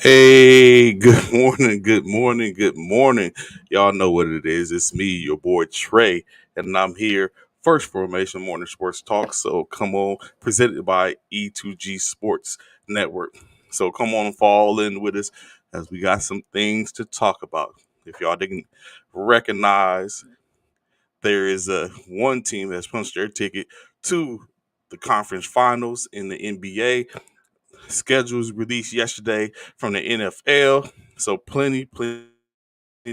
Hey, good morning, good morning, good morning. Y'all know what it is. It's me, your boy Trey, and I'm here. First Formation Morning Sports Talk. So come on, presented by E2G Sports Network. So come on, fall in with us as we got some things to talk about. If y'all didn't recognize, there is a one team that's punched their ticket to the conference finals in the NBA. Schedules released yesterday from the NFL, so plenty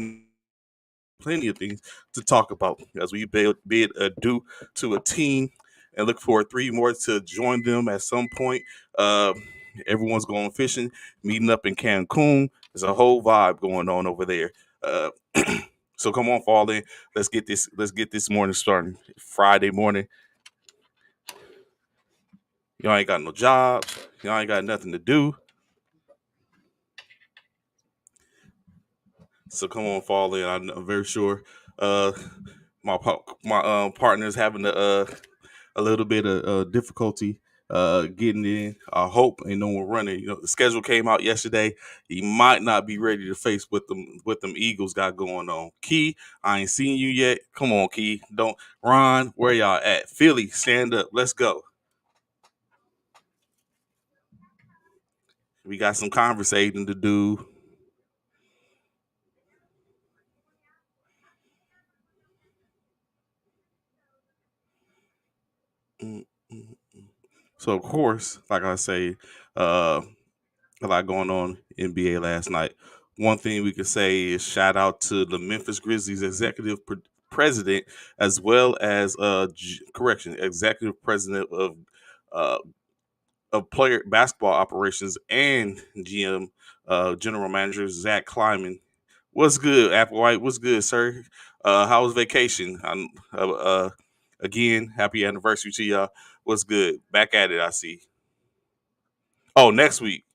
of things to talk about as we bid adieu to a team and look for three more to join them at some point. Uh, Everyone's going fishing, meeting up in Cancun. There's a whole vibe going on over there. Uh, so come on, fall in. Let's get this. Let's get this morning started. Friday morning. Y'all ain't got no jobs. Y'all ain't got nothing to do. So come on, fall in. I'm very sure uh, my partner's having a little bit of difficulty getting in. I hope ain't no one running. You know, the schedule came out yesterday. He might not be ready to face what them Eagles got going on. Key, I ain't seen you yet. Come on, Key. Don't Ron, where y'all at? Philly, stand up. Let's go. We got some conversating to do. Mm, mm, mm. So of course, like I say, uh, a lot going on NBA last night. One thing we could say is shout out to the Memphis Grizzlies president, as well as correction, executive president uh, of player basketball operations and GM, general manager Zach Kleiman. What's good, Applewhite? What's good, sir? How was vacation? Again, happy anniversary to y'all. What's good? Back at it, I see. Oh, next week.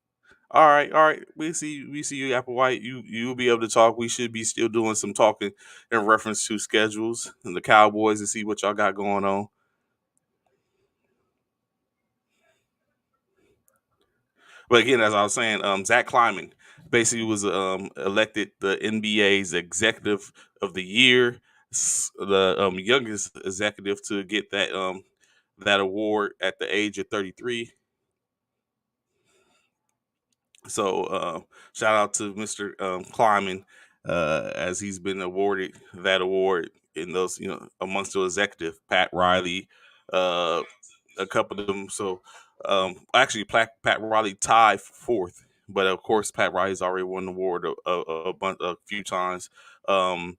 All right, all right. We see you, Applewhite. You'll be able to talk. We should be still doing some talking in reference to schedules and the Cowboys and see what y'all got going on. But again, as I was saying, Zach Kleiman basically was elected the NBA's Executive of the Year, the youngest executive to get that award at the age of 33. So shout out to Mr. Kleiman as he's been awarded that award in those, amongst the executive, Pat Riley, uh, a couple of them. So actually, Pat Riley tied for fourth, but of course, Pat Riley's already won the award a few times. Um,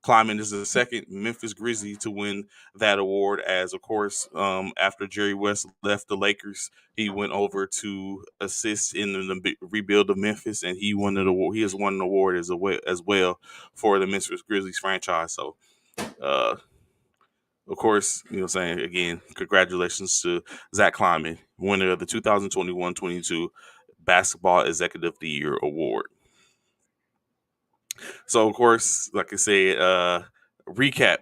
Kleiman is the second Memphis Grizzly to win that award, as of course, after Jerry West left the Lakers, he went over to assist in the rebuild of Memphis, and he won an award. He has won an award as well for the Memphis Grizzlies franchise. So, uh, of course, saying again, congratulations to Zach Kleiman, winner of the 2021-22 Basketball Executive of the Year award. So, of course, like I said, recap.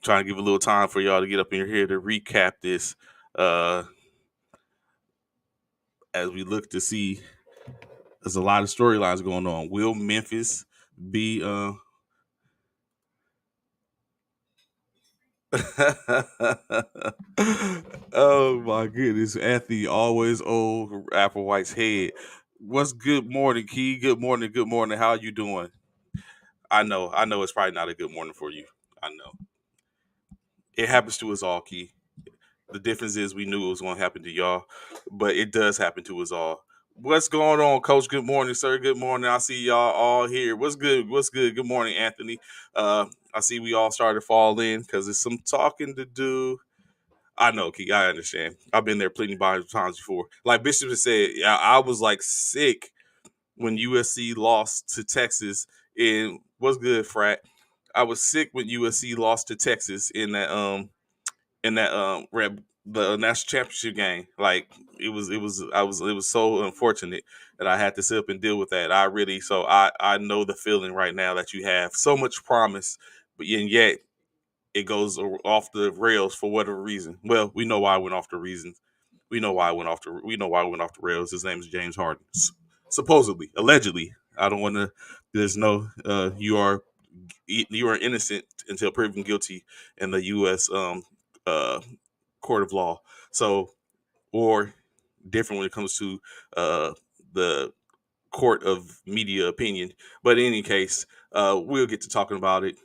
Trying to give a little time for y'all to get up in here to recap this uh, as we look to see. There's a lot of storylines going on. Will Memphis be oh my goodness, Anthony always old Applewhite's head. What's good morning, Key? Good morning, good morning. How you doing? I know it's probably not a good morning for you. I know. It happens to us all, Key. The difference is we knew it was going to happen to y'all, but it does happen to us all. What's going on, Coach? Good morning, sir. Good morning. I see y'all all here. What's good? What's good? Good morning, Anthony. I see we all started to fall in because there's some talking to do. I know, Key. I understand. I've been there plenty of times before. Like Bishop has said, I was like sick when USC lost to Texas. And what's good, Frat? I was sick when USC lost to Texas in that the national championship game. Like it was so unfortunate that I had to sit up and deal with that. I know the feeling right now that you have so much promise, but yet it goes off the rails for whatever reason. Well, we know why it went off the reasons. We know why it went off the rails. His name is James Harden. supposedly, allegedly. I don't want to. There's no. You are innocent until proven guilty in the U.S. Uh, court of law. So, or different when it comes to the court of media opinion. But in any case, we'll get to talking about it.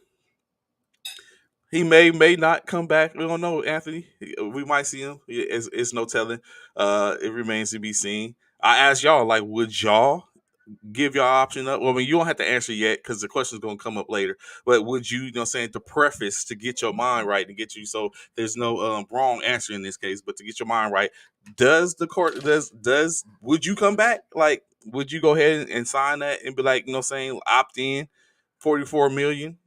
He may not come back. We don't know, Anthony. We might see him. It's no telling. It remains to be seen. I asked y'all, like, would y'all give your option up? Well, I mean, you don't have to answer yet because the question's gonna come up later. But would you, saying to preface to get your mind right, to get you, so there's no wrong answer in this case, but to get your mind right, does the court does would you come back? Like, would you go ahead and sign that and be like, saying opt in, 44 million?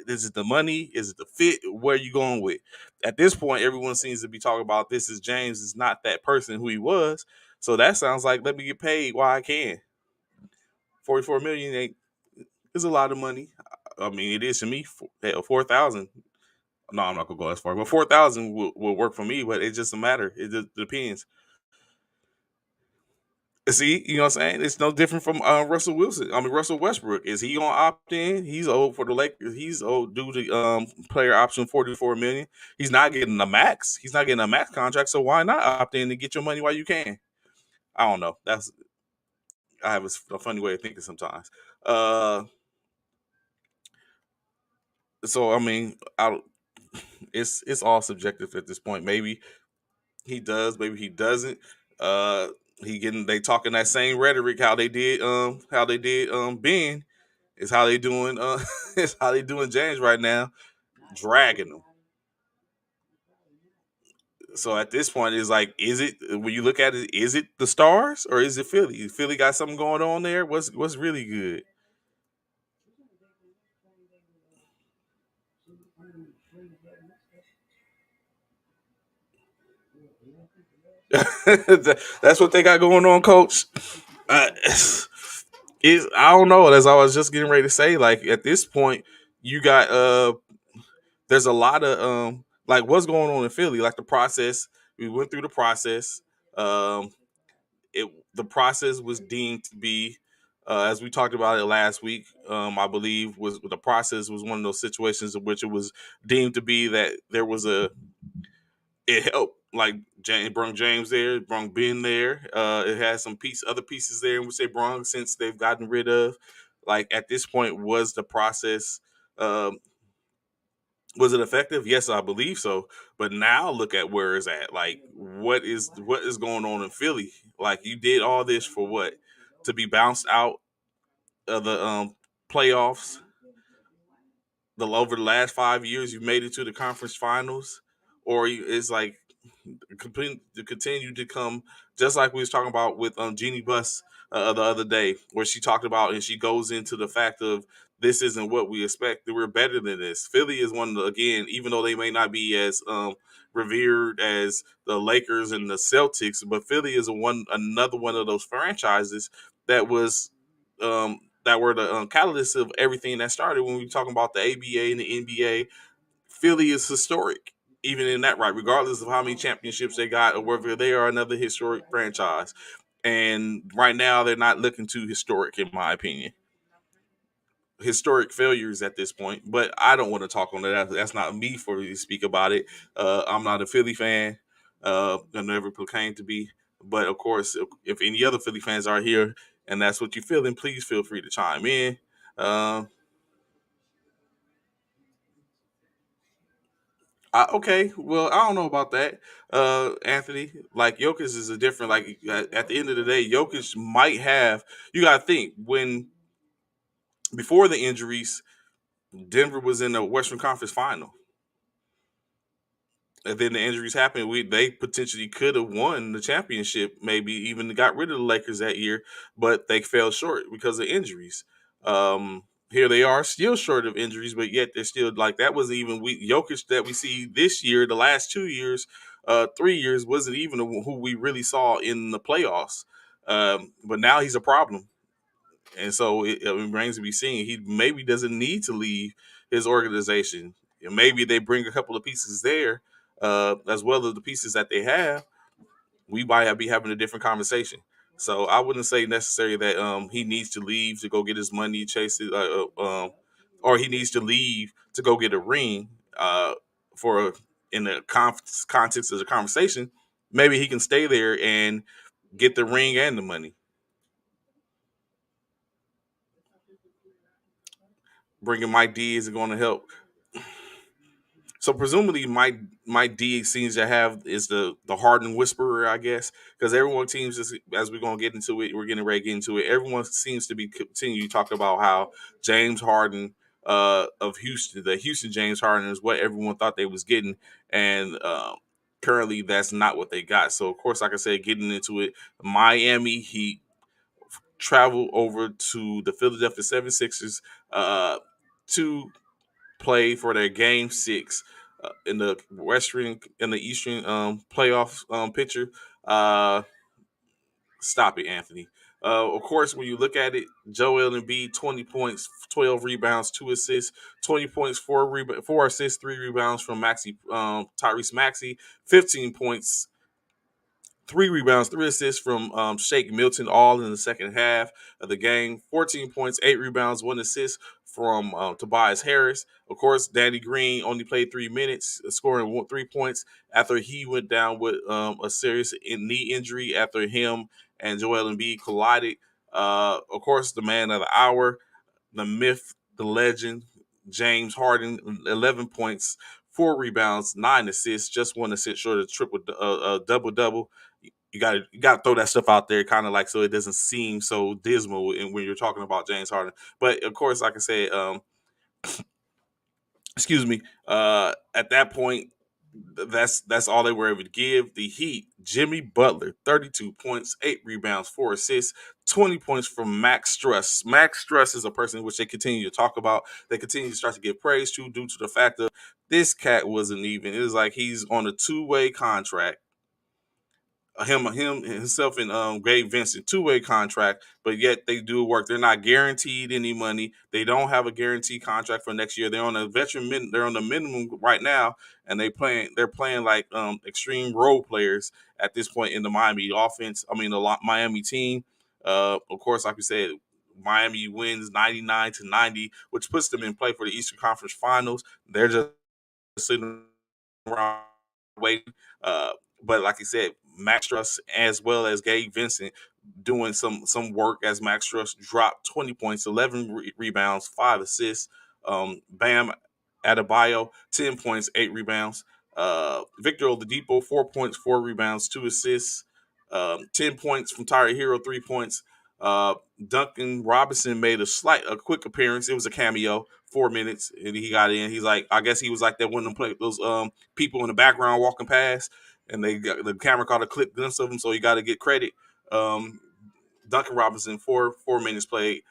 Is it the money? Is it the fit? Where are you going with? At this point, everyone seems to be talking about this is James is not that person who he was. So that sounds like let me get paid while I can. 44 million ain't is a lot of money. I mean, it is to me. 4,000. No, I'm not gonna go as far, but 4,000 will work for me. But it just a matter. It just depends. See, you know what I'm saying? It's no different from Russell Wilson. I mean, Russell Westbrook. Is he on opt in? He's old for the Lakers. He's old due to player option 44 million. He's not getting a max. He's not getting a max contract. So why not opt in and get your money while you can? I don't know. I have a funny way of thinking sometimes. So I mean, it's all subjective at this point. Maybe he does, maybe he doesn't. Uh, they talking that same rhetoric how they did Ben is how they doing is how they doing James right now, dragging them. So at this point, it's like, is it when you look at it, is it the Stars or is it Philly? Philly got something going on there. What's really good? That's what they got going on, Coach. Uh, I don't know. As I was just getting ready to say, like at this point, you got there's a lot of like what's going on in Philly, like the process. We went through the process. Um, the process was deemed to be, as we talked about it last week. I believe was the process was one of those situations in which it was deemed to be that there was it helped like James, brung James there, brung Ben there. It has some other pieces there, which they brung since they've gotten rid of. Like at this point, was the process um, was it effective? Yes, I believe so. But now look at where it's at. Like what is going on in Philly? Like you did all this for what? To be bounced out of the playoffs. Over the last 5 years, you made it to the conference finals, or it's like continue to come, just like we was talking about with Jeannie Buss the other day, where she talked about and she goes into the fact of this isn't what we expect. That we're better than this. Philly is one of the, again, even though they may not be as revered as the Lakers and the Celtics, but Philly is another one of those franchises that was that were the catalyst of everything that started when we were talking about the ABA and the NBA. Philly is historic, even in that right, regardless of how many championships they got or whether they are another historic franchise. And right now, they're not looking too historic, in my opinion. Historic failures at this point, but I don't want to talk on that. That's not me for me to speak about it. I'm not a Philly fan. I never proclaimed to be. But of course, if any other Philly fans are here and that's what you're feeling, please feel free to chime in. Okay, well, I don't know about that, Anthony. Like Jokic is a different. Like at the end of the day, Jokic might have. You got to think when before the injuries, Denver was in the Western Conference Final, and then the injuries happened. They potentially could have won the championship, maybe even got rid of the Lakers that year, but they fell short because of injuries. Here they are, still short of injuries, but yet they're still like that. Wasn't even Jokic that we see this year. The last 2 years, 3 years wasn't even who we really saw in the playoffs. But now he's a problem, and so it remains to be seen. He maybe doesn't need to leave his organization. And maybe they bring a couple of pieces there, as well as the pieces that they have. We might be having a different conversation. So I wouldn't say necessarily that he needs to leave to go get his money, chase it, or he needs to leave to go get a ring. For in the context of the conversation, maybe he can stay there and get the ring and the money. Bringing Mike D is going to help. So presumably, my D seems to have is the Harden whisperer, I guess, because everyone seems as we're gonna get into it, we're getting ready to get into it. Everyone seems to be continue to talk about how James Harden of Houston, the Houston James Harden is what everyone thought they was getting, and currently that's not what they got. So of course, like I said, getting into it, Miami Heat travel over to the Philadelphia 76ers to play for their game 6 in the Eastern playoff picture. Uh, Stop it, Anthony. Of course, when you look at it, Joel Embiid, 20 points, 12 rebounds, 2 assists, 20 points, 4 assists, 3 rebounds from Tyrese Maxey, 15 points, 3 rebounds, 3 assists from Shake Milton, all in the second half of the game. 14 points, 8 rebounds, 1 assist from Tobias Harris. Of course, Danny Green only played 3 minutes, scoring 3 points after he went down with a serious knee injury after him and Joel Embiid collided. Of course, the man of the hour, the myth, the legend, James Harden, 11 points, 4 rebounds, 9 assists, just 1 assist short of triple double double. You got to throw that stuff out there, kind of like so it doesn't seem so dismal when you're talking about James Harden. But of course, like I said, excuse me, at that point, that's all they were able to give. The Heat, Jimmy Butler, 32 points, 8 rebounds, 4 assists, 20 points from Max Struss. Max Struss is a person which they continue to talk about. They continue to start to give praise to due to the fact that this cat wasn't even. It was like he's on a two-way contract, him himself and Gabe Vincent, two-way contract, but yet they do work. They're not guaranteed any money. They don't have a guaranteed contract for next year. They're on a they're on the minimum right now, and they're playing like extreme role players at this point in the Miami offense. I mean the Miami team. Of course, like we said, Miami wins 99-90, which puts them in play for the Eastern Conference Finals. They're just sitting around waiting. Uh, but like I said, Max Struss as well as Gabe Vincent doing some work as Max Struss dropped 20 points, 11 rebounds, 5 assists. Bam Adebayo, 10 points, 8 rebounds. Victor Oladipo, 4 points, 4 rebounds, 2 assists. 10 points from Tyler Hero, 3 points. Uh, Duncan Robinson made a quick appearance. It was a cameo, 4 minutes, and he got in. He's like, I guess he was like that one of them play those people in the background walking past, and the camera caught a clip glimpse of him, so he got to get credit. Um, Duncan Robinson, four minutes played,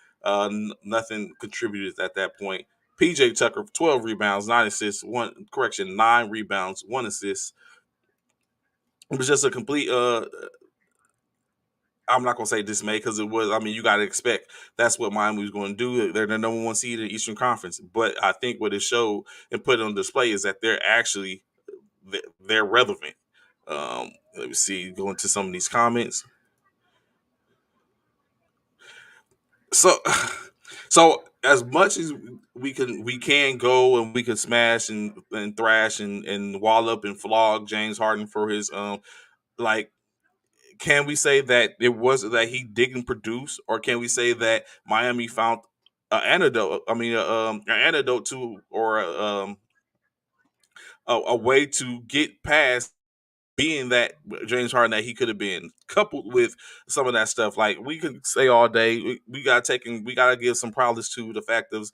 nothing contributed at that point. PJ Tucker, 12 rebounds, 9 assists, 9 rebounds, 1 assist. It was just a complete I'm not gonna say dismay because it was. I mean, you got to expect that's what Miami was going to do. They're the number one seed in the Eastern Conference. But I think what it showed and put on display is that they're relevant. Let me see. Go into some of these comments. So, so as much as we can go and we can smash and thrash and wall up and flog James Harden for his like, can we say that it wasn't that he didn't produce, or can we say that Miami found an antidote? I mean, an antidote to, or a way to get past being that James Harden that he could have been, coupled with some of that stuff. Like we could say all day, we gotta give some proudness to the fact of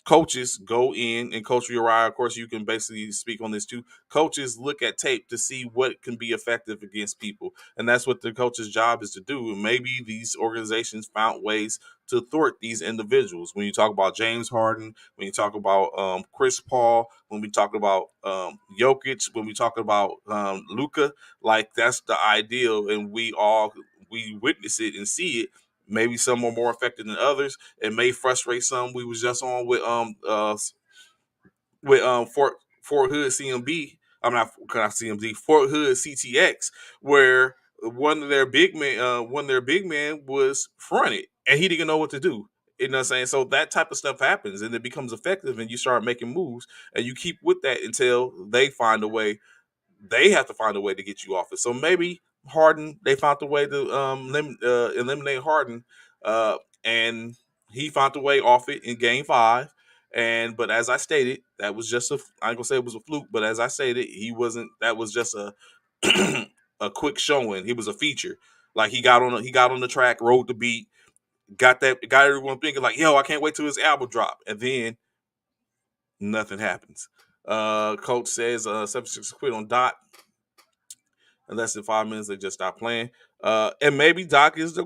coaches go in, and Coach Uriah, of course, you can basically speak on this too. Coaches look at tape to see what can be effective against people, and that's what the coach's job is to do. And maybe these organizations found ways to thwart these individuals. When you talk about James Harden, when you talk about Chris Paul, when we talk about Jokic, when we talk about Luka, like that's the ideal, and we witness it and see it. Maybe some are more effective than others. It may frustrate some. We was just on with Fort Hood CMB. I'm not CMB, Fort Hood CTX, where one of their big men was fronted, and he didn't know what to do. You know what I'm saying? So that type of stuff happens, and it becomes effective, and you start making moves, and you keep with that until they find a way. They have to find a way to get you off it. So maybe Harden, they found a way to eliminate Harden, and he found a way off it in Game 5. And but as I stated, that was just a. I ain't gonna say it was a fluke, but as I stated, he wasn't. That was just a a quick showing. He was a feature. Like he got on the track, rode the beat, got everyone thinking like, yo, I can't wait till his album drop, and then nothing happens. Coach says 76 quit on Dot in less than 5 minutes. They just stop playing. And maybe Doc is a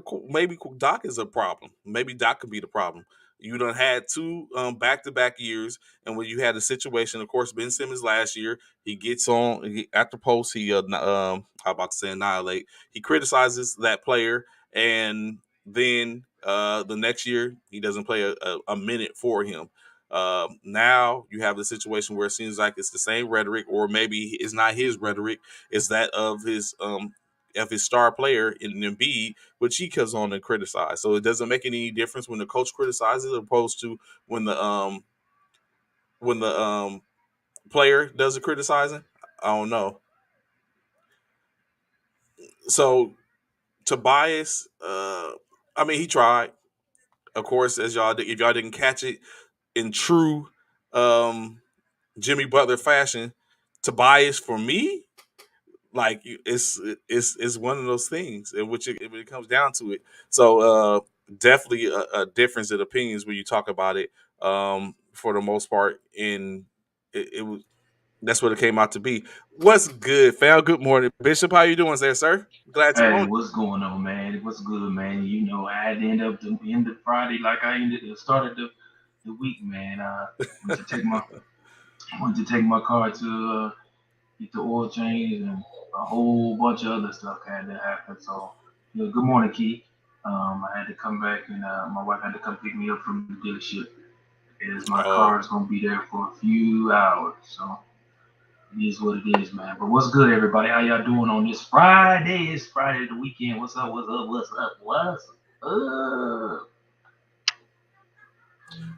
problem. Maybe Doc could be the problem. You done had two back to back years, and when you had a situation, of course, Ben Simmons last year, he gets on at the post. I'm about to say annihilate. He criticizes that player, and then the next year he doesn't play a minute for him. Now you have the situation where it seems like it's the same rhetoric, or maybe it's not his rhetoric, it's that of his star player in Embiid, which he comes on and criticize. So it doesn't make any difference when the coach criticizes, opposed to when the player does the criticizing. I don't know. So Tobias, I mean, he tried. Of course, if y'all didn't catch it in true um, Jimmy Butler fashion, Tobias for me, like it's one of those things in which it comes down to it. So definitely a difference in opinions when you talk about it. For the most part, in it was that's what it came out to be. What's good, fam? Good morning, Bishop. How you doing, there, sir? Glad you Hey, on. what's going on, man? What's good, man? You know, I had to end up the end of Friday like I started the week, man. Went to take my went to take my car to get the oil change and a whole bunch of other stuff had to happen. So, good morning, Key. I had to come back and my wife had to come pick me up from the dealership as my Oh, car is gonna be there for a few hours. So it is what it is, man. But what's good, everybody? How y'all doing on this Friday? It's Friday the weekend. What's up? What's up? What's up? What's up?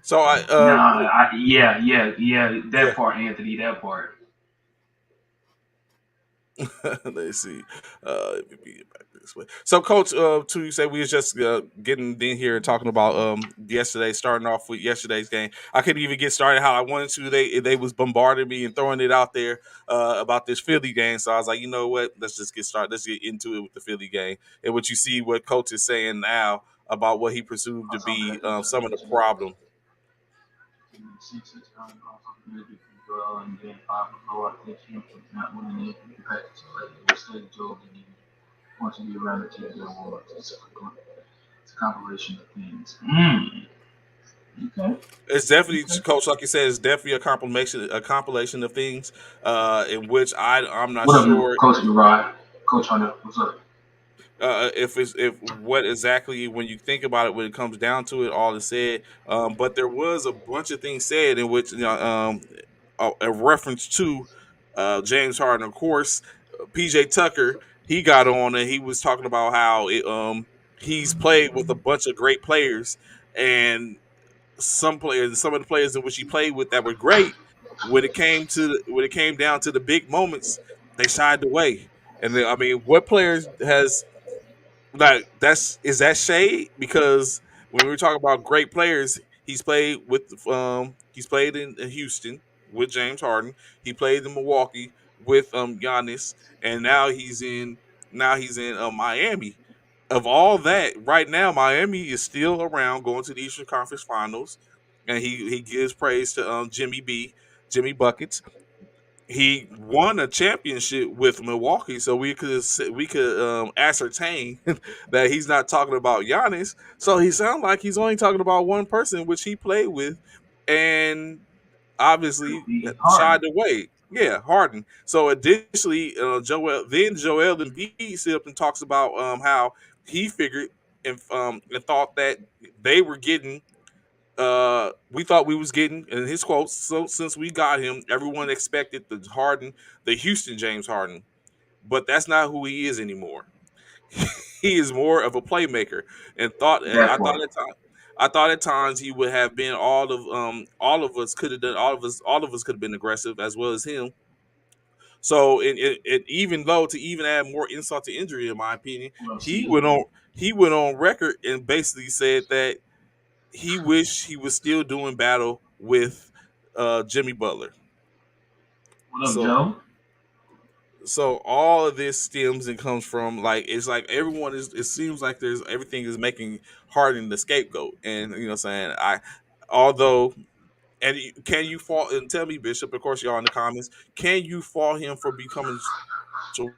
so Nah, yeah. That yeah. part, Anthony. That part. Let's see. Let me be back this way. So, Coach, too, you said we was just getting in here and talking about yesterday, starting off with yesterday's game. I couldn't even get started how I wanted to. They was bombarding me and throwing it out there about this Philly game. So I was like, you know what? Let's just get started. Let's get into it with the Philly game. And what you see, what Coach is saying now about what he presumed to Also, be that is some of the mentioned problem. six also committed well and then five below. I think him for not winning it in practice play. It was still Joe and he wants to be around the team that wants. It's a compilation of things. Okay. It's definitely, Okay. Coach, like you said, it's definitely a compilation of things in which I'm not What up, sure Coach Uriah? Coach Hunter, what's up? if what exactly when you think about it when it comes down to it all is said, but there was a bunch of things said in which a reference to James Harden, of course. PJ Tucker, he got on and he was talking about how he's played with a bunch of great players, and some of the players in which he played with that were great, when it came down to the big moments, they shied away. And then, I mean, what players has like that's is that shade? Because when we talk about great players, he's played in Houston with James Harden. He played in Milwaukee with Giannis, and now he's in Miami. Of all that, right now Miami is still around, going to the Eastern Conference Finals, and he gives praise to Jimmy Buckets. He won a championship with Milwaukee, so we could ascertain that he's not talking about Giannis. So he sounds like he's only talking about one person, which he played with, and Could obviously be shied Harden. away. Yeah, Harden. So additionally, Joel Embiid sit up and talks about how he figured and thought that they were getting we thought we was getting, in his quotes, so since we got him, everyone expected the Houston James Harden, but that's not who he is anymore. he is more of a playmaker. And thought That part. I thought at times he would have been all of us could have done all of us could have been aggressive as well as him. So even though to even add more insult to injury, in my opinion, Well, he excuse went me. on he went on record and basically said that he wished he was still doing battle with Jimmy Butler. What up, So Joe? all of this stems and comes from like it's like everyone is it seems like there's everything is making Harden the scapegoat. And you know what I'm saying? Although can you fault and tell me, Bishop, of course y'all in the comments, can you fault him for becoming so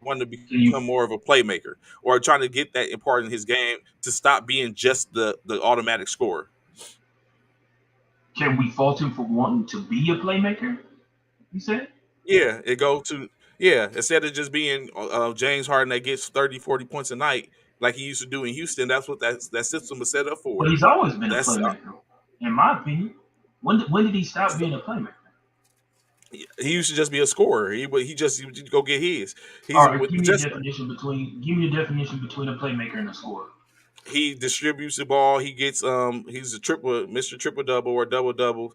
want to Can you? become more of a playmaker or trying to get that part in his game to stop being just the automatic scorer? Can we fault him for wanting to be a playmaker? You said. Yeah, it go to yeah, instead of just being James Harden that gets 30, 40 points a night like he used to do in Houston. That's what that system was set up But for. he's always been a That's playmaker, in my opinion. When did he stop being a playmaker? he used to just be a scorer. He would go get his. All He's right, give me a just definition between. Give me a definition between a playmaker and a scorer. he distributes the ball. He gets he's a triple Mr. Triple Double or double double,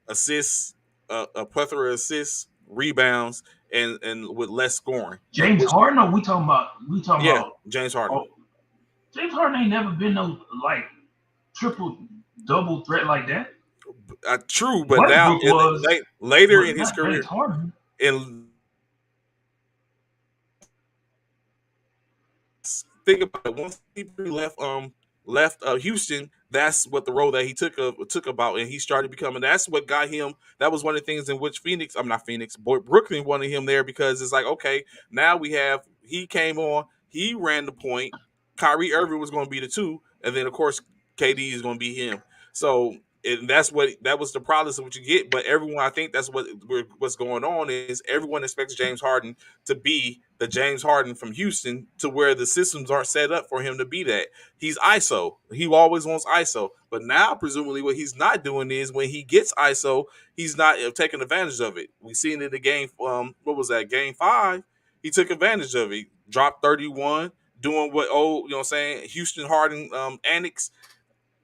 assists, a plethora of assists, rebounds, and with less scoring. And James which Harden, or we talking about? We talking yeah, about? James Harden. Oh, James Harden ain't never been no like triple double threat like that. True, but now Westbrook was, later but in his not James career, Harden. and think about it. Once he left Houston, that's what the role that he took about, and he started becoming. That's what got him. That was one of the things in which I'm not Phoenix, boy, Brooklyn wanted him there because it's like okay, now we have he came on, he ran the point. Kyrie Irving was going to be the two, and then of course KD is going to be him. So and that's what that was the problem of what you get. But everyone, I think that's what's going on is everyone expects James Harden to be the James Harden from Houston to where the systems aren't set up for him to be that. He's ISO. He always wants ISO. But now, presumably, what he's not doing is when he gets ISO, he's not taking advantage of it. We seen it in the game. What was that? Game 5. He took advantage of it. Dropped 31, doing what you know what I'm saying, Houston Harden annex,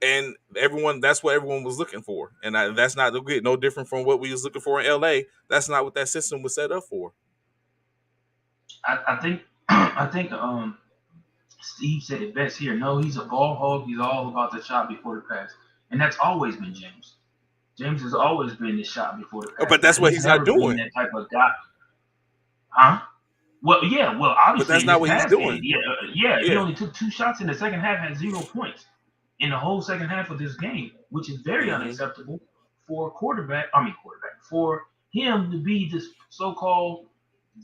and everyone that's what everyone was looking for. And that's not no different from what we was looking for in LA. That's not what that system was set up for. I think I think Steve said it best here. No, he's a ball hog. He's all about the shot before the pass, and that's always been James. James has always been the shot before the pass. But that's what He's he's not never been doing. that type of guy, huh? Well, yeah. Well, But obviously that's in not this what he's past game, doing. yeah, yeah. He Yeah. only took 2 shots in the second half, had 0 points in the whole second half of this game, which is very Hmm. unacceptable for a quarterback. I mean, quarterback for him to be this so-called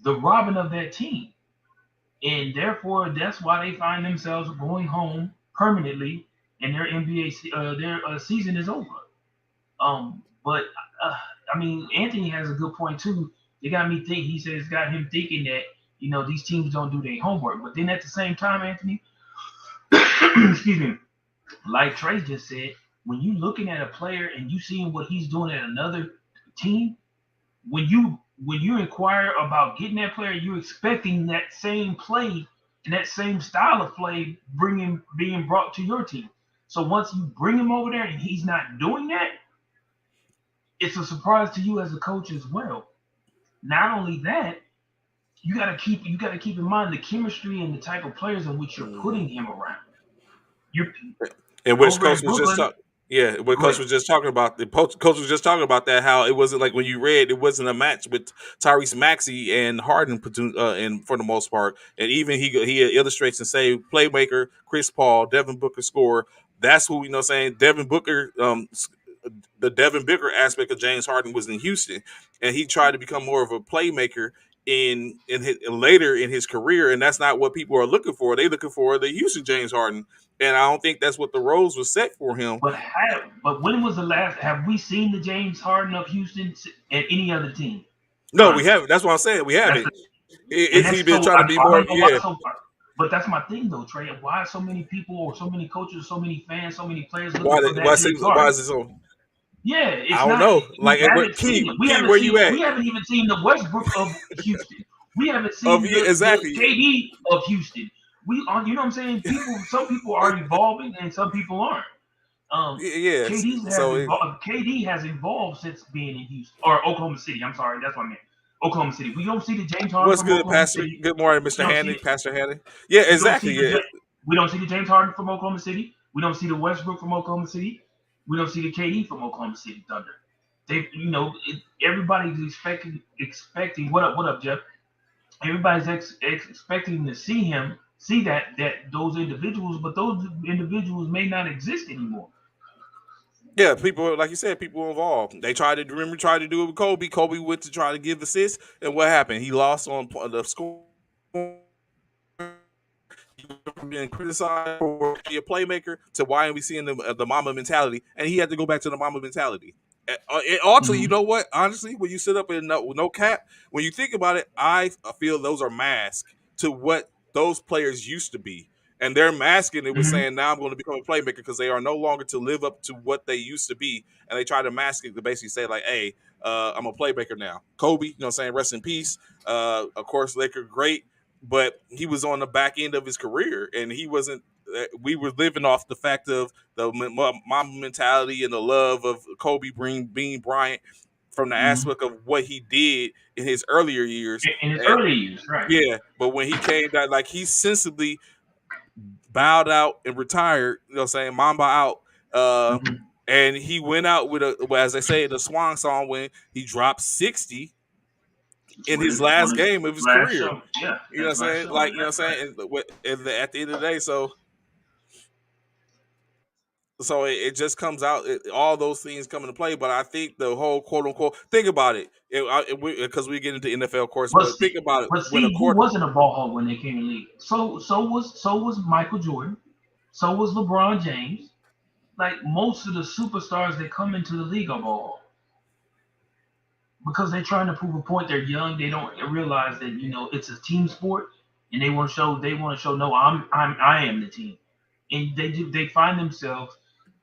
the Robin of that team, and therefore that's why they find themselves going home permanently, and their NBA their season is over. But uh, I mean, Anthony has a good point too. It got me think. He says got him thinking that these teams don't do their homework. But then at the same time, Anthony, excuse me, like Trey just said, when you looking at a player and you seeing what he's doing at another team, when you inquire about getting that player, you're expecting that same play and that same style of play being brought to your team. So once you bring him over there and he's not doing that, it's a surprise to you as a coach as well. Not only that, you gotta keep in mind the chemistry and the type of players in which you're putting Hmm. him around. You're And which over coach at was just Brooklyn. talking. Yeah, what Go coach ahead. was just talking about. Coach was just talking about that how it wasn't like when you read it wasn't a match with Tyrese Maxey and Harden, and for the most part, and even he illustrates and say playmaker Chris Paul, Devin Booker score. That's who we know saying Devin Booker. The Devin Booker aspect of James Harden was in Houston, and he tried to become more of a playmaker later in his career, and that's not what people are looking for. They're looking for the Houston James Harden, and I don't think that's what the roles was set for him. But when was the last? Have we seen the James Harden of Houston at any other team? No, we Honestly, haven't. That's what I'm saying. We that's the, haven't. and Is he that's been so. trying to be I more? don't know why Yeah. so. But that's my thing though, Trey. Why so many people or so many coaches, so many fans, so many players looking for that James Why Harden? is it so? Yeah, I it's don't not. know. We Like, haven't what seen key it. We key? haven't Where you seen. at? We haven't even seen the Westbrook of Houston. We haven't of seen the exactly. KD of Houston. We are, you know what I'm saying? People, some people are evolving and some people aren't. Yes. So KD has evolved since being in Houston or Oklahoma City. I'm sorry, that's what I meant. Oklahoma City. We don't see the James Harden what's from good, Oklahoma Pastor? City. Good morning, We Mr. don't see Handy, Pastor Handy. Yeah, we don't see exactly. Yeah. we don't see the James Harden from Oklahoma City. We don't see the Westbrook from Oklahoma City. We don't see the KD from Oklahoma City Thunder. They, everybody's expecting. What up, Jeff? Everybody's expecting to see that those individuals, but those individuals may not exist anymore. Yeah, people like you said, people involved. They tried to do it with Kobe. Kobe went to try to give assists, and what happened? He lost on the score. Being criticized for being a playmaker to why are we seeing the Mamba mentality, and he had to go back to the Mamba mentality. And also, you Mm-hmm. know what? Honestly, when you sit up in no cap, when you think about it, I feel those are masks to what those players used to be, and they're masking it with Mm-hmm. saying now I'm going to become a playmaker because they are no longer to live up to what they used to be, and they try to mask it to basically say like, hey, I'm a playmaker now. Kobe, you know, what I'm saying rest in peace. Of course, Laker great, but he was on the back end of his career, and he wasn't. We were living off the fact of the Mamba mentality and the love of Kobe Bean Bryant from the Mm-hmm. aspect of what he did in his earlier years. In his And early years, right? yeah, but when he came back, like he sensibly bowed out and retired. You know, what I'm saying Mamba out. Uh, Mm-hmm. and he went out with a, well, as they say, the swan song when he dropped 60 in his On last his game of his last career. show, yeah, You know what I'm his last saying? show, Like, you know what exactly I'm right. saying? At the end of the day, so it just comes out. All those things come into play, but I think the whole quote unquote. Think about it, because we get into NFL course. But But think see, about it but when a see, who court. wasn't a ball hog when they came in the league? So was Michael Jordan. So was LeBron James. Like most of the superstars that come into the league are ball hogs because they're trying to prove a point. They're young. They don't realize that it's a team sport, and they want to show. No, I am the team, and they find themselves,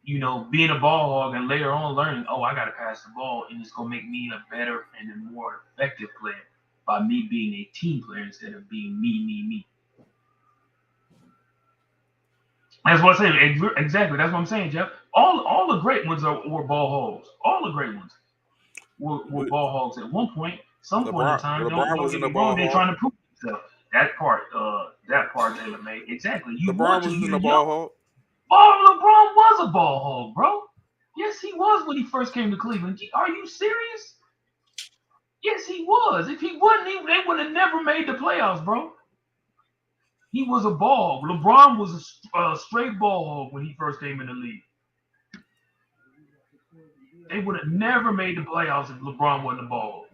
being a ball hog, and later on learning, oh, I got to pass the ball, and it's gonna make me a better and a more effective player by me being a team player instead of being me, me, me. That's what I'm saying. Exactly. That's what I'm saying, Jeff. All the great ones were ball hogs. All the great ones were ball hogs at one point, some point in time. Don't LeBron don't was get in the me wrong. ball They're hog. trying to prove themselves. That part Taylor made exactly. You would LeBron till was in you're the young. ball hog. Oh, LeBron was a ball hog, bro. Yes, he was when he first came to Cleveland. Are you serious? Yes, he was. If he wasn't, they would have never made the playoffs, bro. He was a ball. LeBron was a straight ball hog when he first came in the league. They would have never made the playoffs if LeBron wasn't a ball.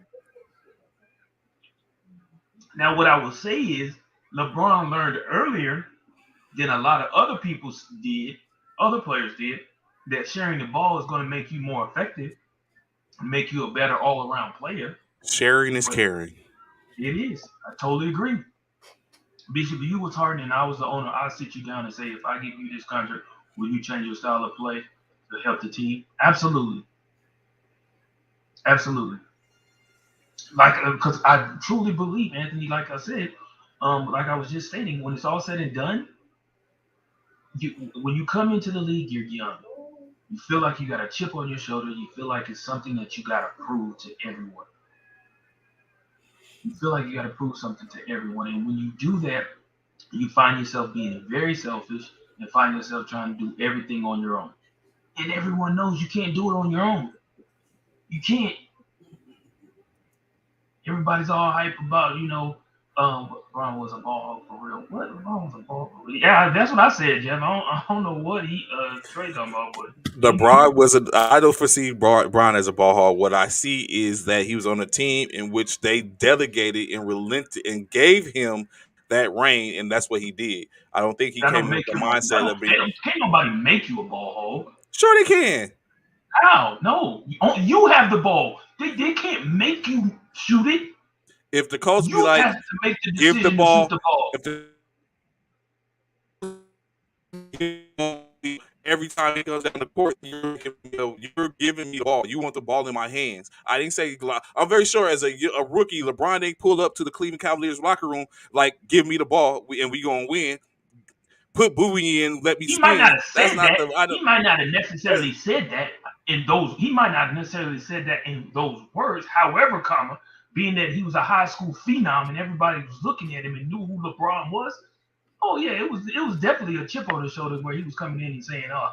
Now, what I will say is LeBron learned earlier than a lot of other players did, that sharing the ball is going to make you more effective, make you a better all-around player. Sharing is But caring. it is. I totally agree. Bishop, if you was Harden and I was the owner, I'd sit you down and say, if I give you this contract, will you change your style of play to help the team? Absolutely. Absolutely. Like, because I truly believe, Anthony, like I said, like I was just stating, when it's all said and done, when you come into the league, you're young. You feel like you got a chip on your shoulder. You feel like it's something that you got to prove to everyone. You feel like you got to prove something to everyone. And when you do that, you find yourself being very selfish and find yourself trying to do everything on your own. And everyone knows you can't do it on your own. You can't. Everybody's all hype about, Ron was a ball hog for real. What? Ron was a ball hog for real. Yeah, that's what I said, Jeff. I don't know what Trey talking about, but The Broad was a. I don't foresee Brown as a ball hog. What I see is that he was on a team in which they delegated and relented and gave him that reign, and that's what he did. I don't think he that came don't in with make the him a. That mindset don't. of They being. don't. Can't nobody make you a ball hog. Sure, they can. How? No, you have the ball. They can't make you shoot it. If the coach be You like, have to make the give the decision to shoot ball, the ball. if the every time he comes down the court, you're giving me the ball. You want the ball in my hands. I didn't say. I'm very sure as a rookie, LeBron ain't pulled up to the Cleveland Cavaliers locker room like, give me the ball and we gonna win. Put Bowie in, let me He might not spin. have That's said not that. the. I don't. He might not have necessarily said that in those. He might not necessarily said that in those words. However, comma, being that he was a high school phenom and everybody was looking at him and knew who LeBron was. Oh yeah, it was definitely a chip on his shoulder where he was coming in and saying, "Oh,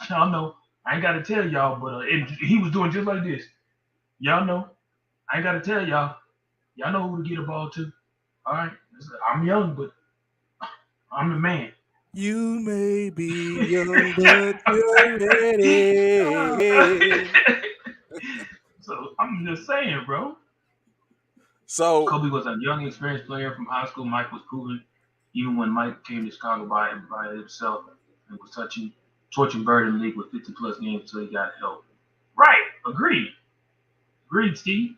y'all know, I ain't got to tell y'all," but he was doing just like this. Y'all know, I ain't got to tell y'all. Y'all know who to get a ball to. All right, I'm young, but I'm the man. You may be young, but you're ready. So I'm just saying, bro. So, Kobe was a young, experienced player from high school. Mike was proven, even when Mike came to Chicago by himself and was torching Bird in the league with 50 plus games until he got help. Right. Agreed, Steve.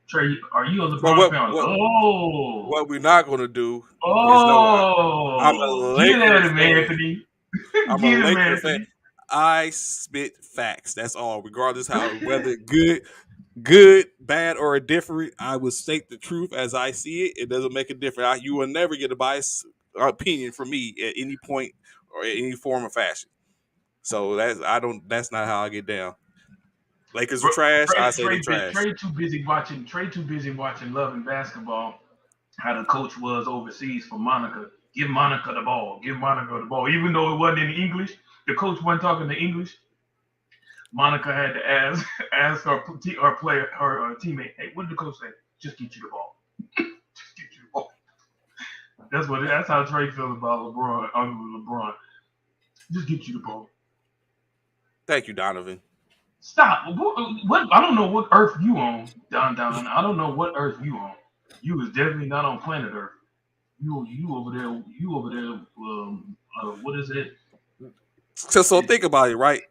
Trey, are you a so LeBron fan? Oh. what we're not gonna do is no. I'm a Oh. Get at Lakers him, fan. Anthony. I'm a Get him, Laker fan. Anthony. I spit facts. That's all. Regardless how whether good, bad, or indifferent, I will state the truth as I see it. It doesn't make a difference. You will never get a biased opinion from me at any point or in any form or fashion. So that's not how I get down. Lakers are Bro, trash. I say they trash. Trey too busy watching. Trey too busy watching Love and Basketball. How the coach was overseas for Monica. Give Monica the ball. Give Monica the ball. Even though it wasn't in English, the coach wasn't talking to English. Monica had to ask her teammate, "Hey, what did the coach say? Just get you the ball. Just get you the ball." That's how Trey feels about LeBron. LeBron, just get you the ball. Thank you, Donovan. Stop. What? I don't know what earth you on, Don. I don't know what earth you on. You was definitely not on planet Earth. You over there. You over there. What is it? So think about it, right?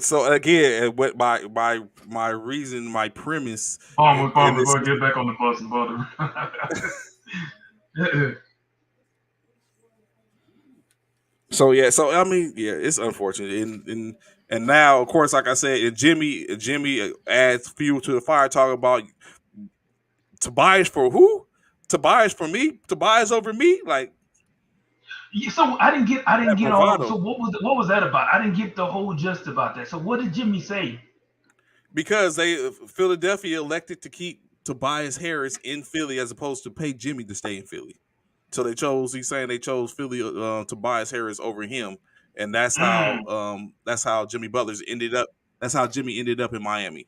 So again, what my reason, my premise in this. Farmer, get back on the bus, brother. So yeah, so I mean, yeah, it's unfortunate, and now, of course, like I said, and Jimmy adds fuel to the fire. Talking about Tobias for who? Tobias for me? Tobias over me? Like So I didn't that get all. So bravado. what was that about? I didn't get the whole gist about that. So what did Jimmy say? Because Philadelphia elected to keep Tobias Harris in Philly as opposed to pay Jimmy to stay in Philly. So he's saying they chose Philly Tobias Harris over him, and Mm, that's how Jimmy Butler's ended up. That's how Jimmy ended up in Miami.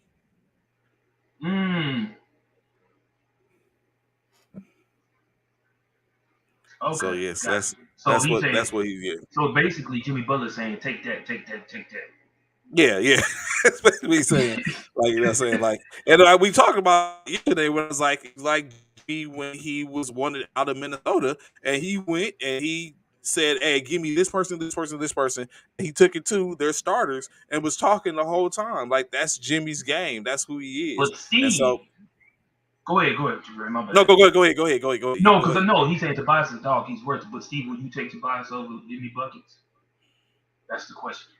mm. So Okay, yes, got you. So he saying. that's what he's getting. So basically, Jimmy Butler saying, take that, take that, take that. Yeah, yeah. That's basically he's saying. Like saying and we talked about yesterday when it was like me when he was wanted out of Minnesota and he went and he said, "Hey, give me this person, this person, this person." And he took it to their starters and was talking the whole time. Like that's Jimmy's game. That's who he is. But And Steve, so go ahead, Jabari, my no, bad. go No, go because ahead. no, he's saying Tobias is dog. He's worth it. But Steve, will you take Tobias over Jimmy buckets? That's the question.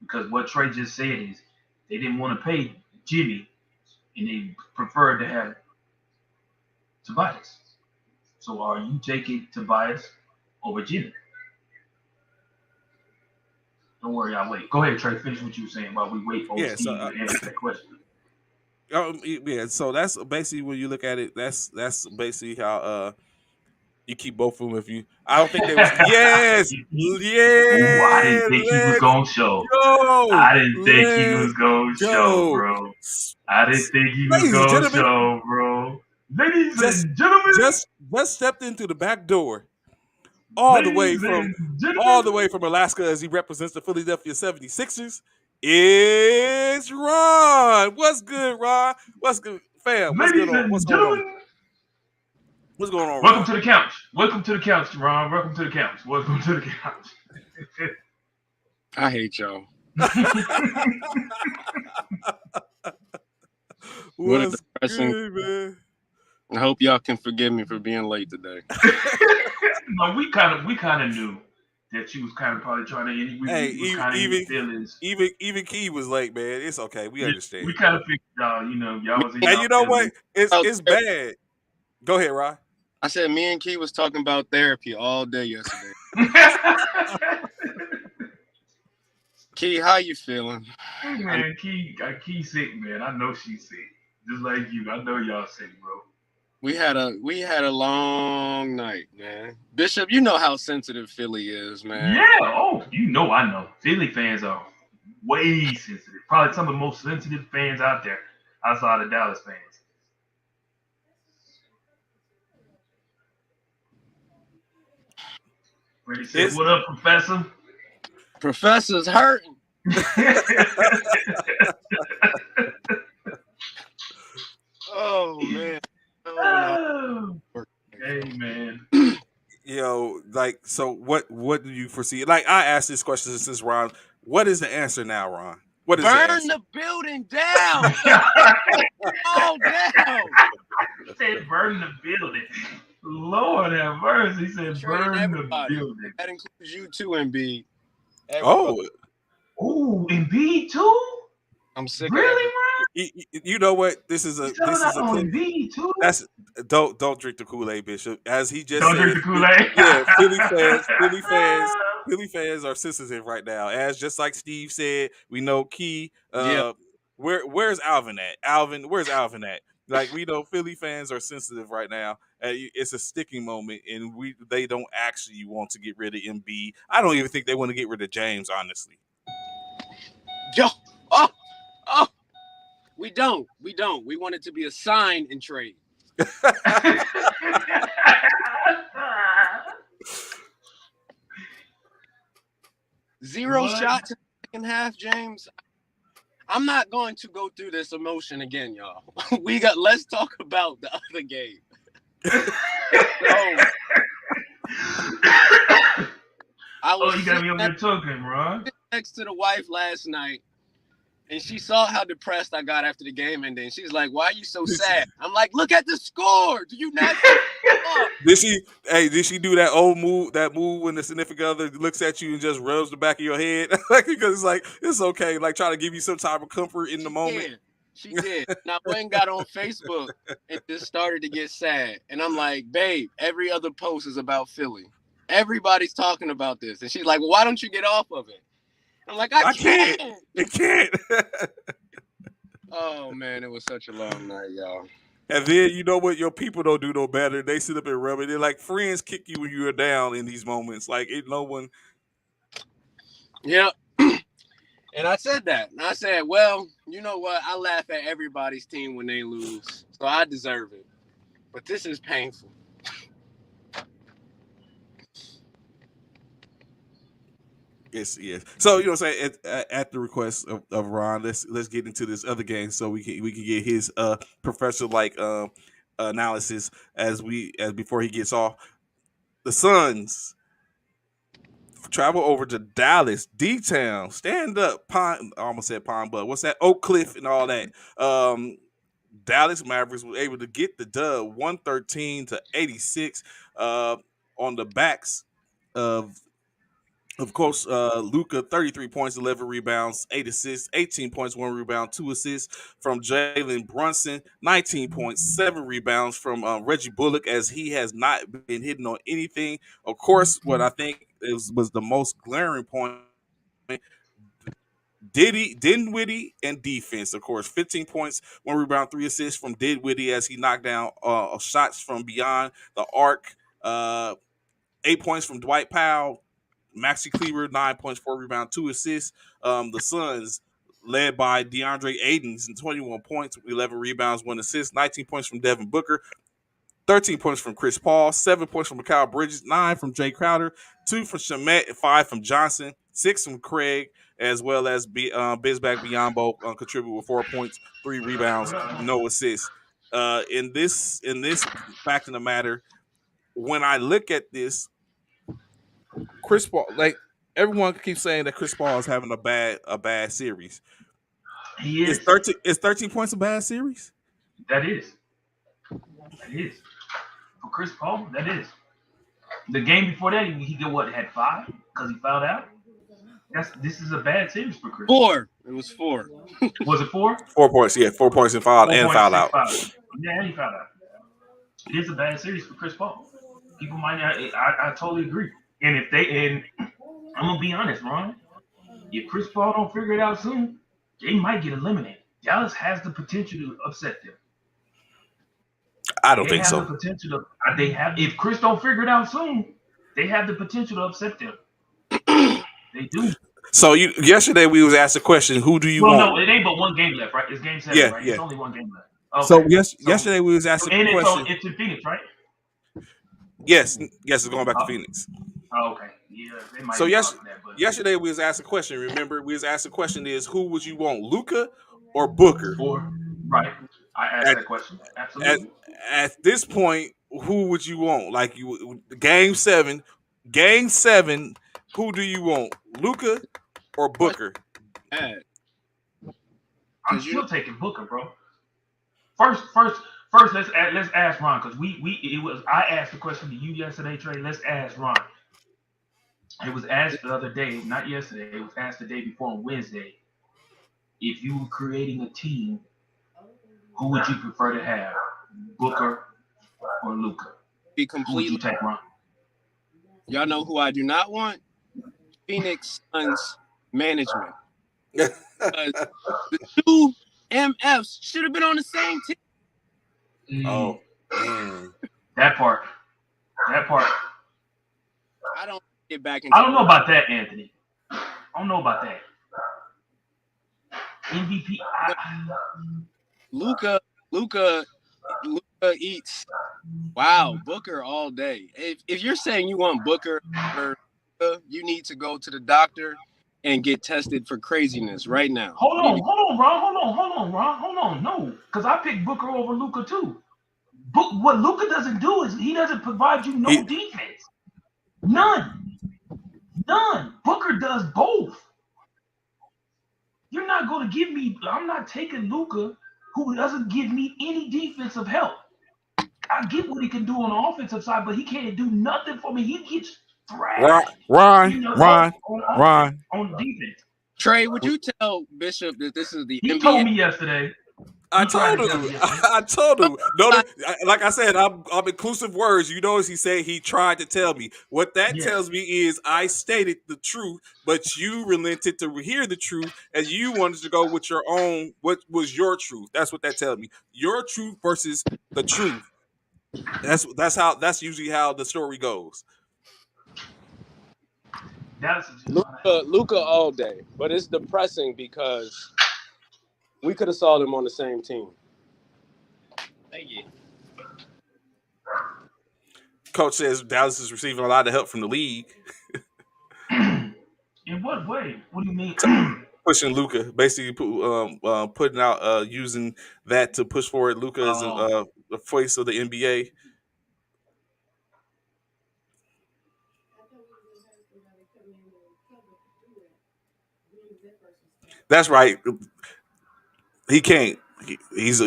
Because what Trey just said is they didn't want to pay Jimmy, and they preferred to have Tobias. So are you taking Tobias over Jimmy? Don't worry, I'll wait. Go ahead, Trey. Finish what you were saying while we wait for Yeah, so Steve to answer that question. yeah, so that's basically when you look at it. That's basically how you keep both of them. If you, I don't think they was. Yes, Ooh, I didn't yeah, think he was let's gonna show. go, I didn't think he was let's gonna show, go. bro. I didn't think he was Ladies and gonna gentlemen, show, bro. Ladies just and gentlemen, just just stepped into the back door, all the way ladies from and gentlemen. Alaska as he represents the Philadelphia 76ers. It's Ron. What's good, Ron? What's good, fam? What's good Ladies on? What's and going on? gentlemen, What's going on, welcome Ron? to the couch. Welcome to the couch, Ron. Welcome to the couch. Welcome to the couch. I hate y'all. What a What's depressing. good, man? I hope y'all can forgive me for being late today. No, we kind of knew. that you was kind of probably trying to. Hey, We was kind of in your feelings. even Key was late, man. It's okay. We Yeah, we understand. kind of figured y'all. Me Y'all was in and And y'all you know what? feelings. about It's therapy. bad. Go ahead, Rod. I said me and Key was talking about therapy all day yesterday. Key, how you feeling? Hey I, man, Key sick, man. I know she's sick. Just like you. I know y'all sick, bro. we had a long night, man. Bishop, you know how sensitive Philly is, man. Yeah. Oh, I know. Philly fans are way sensitive. Probably some of the most sensitive fans out there, outside of Dallas fans. Brady said, It's "What up, Professor?" Professor's hurting. Oh man. Oh, when I Oh, work. hey man. like so. What do you foresee? Like I asked this question since Ron. What is the answer now, Ron? What is the Burn answer? the building down. All down. Said burn the building. Lord have mercy. He said Trading burn the everybody. building. That includes you too, MB. Everybody. Oh, Oh, Embiid too? I'm sick of Really, everybody. man? you know what? This is You a telling us clip. on Embiid too? That's don't drink the Kool Aid, Bishop. As he just Don't drink said, the Kool-Aid. yeah, Philly fans are sensitive right now. As just like Steve said, we know Key. Yeah. Where's Alvin at? Alvin, where's Alvin at? Like we know Philly fans are sensitive right now. It's a sticking moment, and they don't actually want to get rid of MB. I don't even think they want to get rid of James, honestly. Yo. Oh. Oh. We don't. We don't. We want it to be a sign and trade. Zero What? shots in the second half, James. I'm not going to go through this emotion again, y'all. Let's talk about the other game. So I Oh, was you got me sitting over there talking, bro. next to the wife last night, and she saw how depressed I got after the game, and then she's like, "Why are you so sad?" I'm like, "Look at the score. Do you not see the Did she? Hey, did she do that old move? That move when the significant other looks at you and just rubs the back of your head, like because it's like it's okay, like trying to give you some type of comfort in the She moment. did. She did. And I went and got on Facebook and just started to get sad. And I'm like, babe, every other post is about Philly. Everybody's talking about this. And she's like, well, why don't you get off of it? I'm like, I I can't. can't. It can't. Oh, man, it was such a long night, y'all. And then you know what? Your people don't do no better. They sit up and rub it. They're like friends kick you when you are down in these moments. Like ain't no one. Yeah. And I said that. And I said, well, you know what? I laugh at everybody's team when they lose. So I deserve it. But this is painful. Yes. So you know what I'm saying at the request of Ron, let's get into this other game so we can get his professor like analysis as before he gets off. The Suns travel over to Dallas, D Town, stand up, Pine. I almost said Pine, but what's that? Oak Cliff and all that. Dallas Mavericks were able to get the dub 113-86 on the backs of course, Luca, 33 points, 11 rebounds, 8 assists, 18 points, 1 rebound, 2 assists from Jalen Brunson, 19 points, 7 rebounds from Reggie Bullock, as he has not been hitting on anything. Of course, what I think was the most glaring point, Dinwiddie and defense, of course. 15 points, 1 rebound, 3 assists from Dinwiddie as he knocked down shots from beyond the arc. 8 points from Dwight Powell, Maxi Kleber, 9 points, 4 rebounds, 2 assists. The Suns, led by DeAndre Ayton, 21 points, 11 rebounds, 1 assist, 19 points from Devin Booker, 13 points from Chris Paul, 7 points from Mikal Bridges, 9 from Jay Crowder, 2 from Shamet, 5 from Johnson, 6 from Craig, as well as Bizback Biyombo contributed with 4 points, 3 rebounds, no assists. In this fact of the matter, when I look at this, Chris Paul, like everyone keeps saying that Chris Paul is having a bad series. He Is is. 13 points a bad series? That is. That is. For Chris Paul, that is. The game before that, he did what? Had 5 because he fouled out. This is a bad series for Chris. 4. It was 4. Was it 4? 4 points, yeah, 4 points and foul 4.6 out. fouls. Yeah, and he fouled out. It is a bad series for Chris Paul. People might not. I totally agree. And I'm gonna be honest, Ron. If Chris Paul don't figure it out soon, they might get eliminated. Dallas has the potential to upset them. I don't think so. The potential to, they have. If Chris don't figure it out soon, they have the potential to upset them. They do. So yesterday we was asked a question: who do you want? No, it ain't but one game left, right? It's game 7, right? Yeah. It's only one game left. Okay. So yesterday we was asked a question. It's in Phoenix, right? Yes, it's going back to Phoenix. Oh, okay. Yeah. They might So yesterday we was asked a question. Remember, we was asked a question: is who would you want, Luka or Booker? Right. I asked that question. Absolutely. At this point, who would you want? Like game 7, who do you want, Luka or Booker? I'm still taking Booker, bro. First, let's ask Ron, because I asked the question to you yesterday, Trey. Let's ask Ron. It was asked the other day, not yesterday. It was asked the day before on Wednesday. If you were creating a team, who would you prefer to have, Booker or Luka? Be completely. Who would you take, Ron? Y'all know who I do not want? Phoenix Suns management. The 2 MFs should have been on the same team. Oh, that part. I don't get back into. I don't know about that, Anthony. I don't know about that. MVP. Luka eats. Wow, Booker all day. If you're saying you want Booker, you need to go to the doctor and get tested for craziness right now. Hold on, Ron. No, because I picked Booker over Luka too. What Luka doesn't do is he doesn't provide you no defense. None. Booker does both. You're not going to give me. I'm not taking Luka, who doesn't give me any defensive help. I get what he can do on the offensive side, but he can't do nothing for me. He gets thrashed. Ron, on defense. Trey, would you tell Bishop that this is the NBA? He told me yesterday. I told him. No, like I said, I'm inclusive words. You notice he said he tried to tell me. What that tells me is I stated the truth, but you relented to hear the truth, and you wanted to go with your own. What was your truth? That's what that tells me. Your truth versus the truth. That's usually how the story goes. Luka all day, but it's depressing because we could have saw them on the same team. Thank you. Coach says Dallas is receiving a lot of help from the league. In what way? What do you mean? Pushing Luka, basically putting out, using that to push forward Luka as the voice of the NBA. That's right. He can't. He's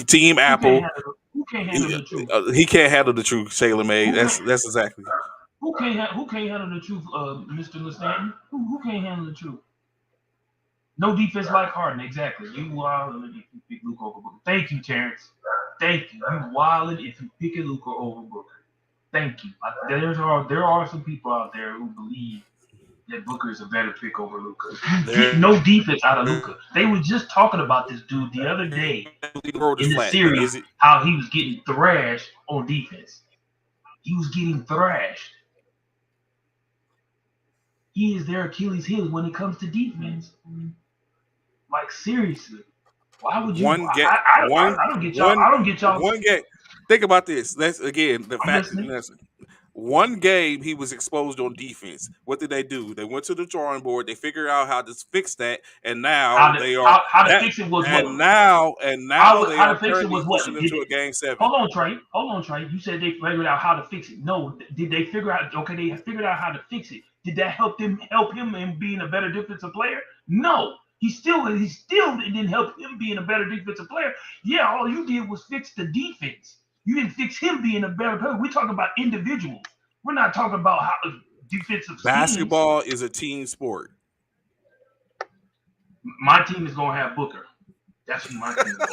Team Apple. Who can't handle the truth? He can't handle the truth. Sailor Made. That's exactly. Who can't handle the truth, Mr. Listanton? Who can't handle the truth? No defense like Harden. Exactly. You wildin' if you pick Luka over Booker. Thank you, Terrence. Thank you. You wildin' if you pick Luka over Booker. Thank you. There are some people out there who believe that Booker is a better pick over Luka. You get no defense out of Luka. They were just talking about this dude the other day in the series, how he was getting thrashed on defense. He was getting thrashed. He is their Achilles heel when it comes to defense. Like, seriously. Why would you? I don't get y'all. I don't get y'all. One game. Think about this. That's again the fact. One game he was exposed on defense. What did they do? They went to the drawing board. They figured out how to fix that, and now they are how to fix it was and what? Now they are currently pushing into a game 7. Hold on, Trey. You said they figured out how to fix it. No, did they figure out? Okay, they figured out how to fix it. Did that help him in being a better defensive player? No. He still didn't help him being a better defensive player. Yeah, all you did was fix the defense. You didn't fix him being a better player. We're talking about individuals. We're not talking about how defensive schemes. Basketball is a team sport. My team is gonna have Booker. That's who my team is gonna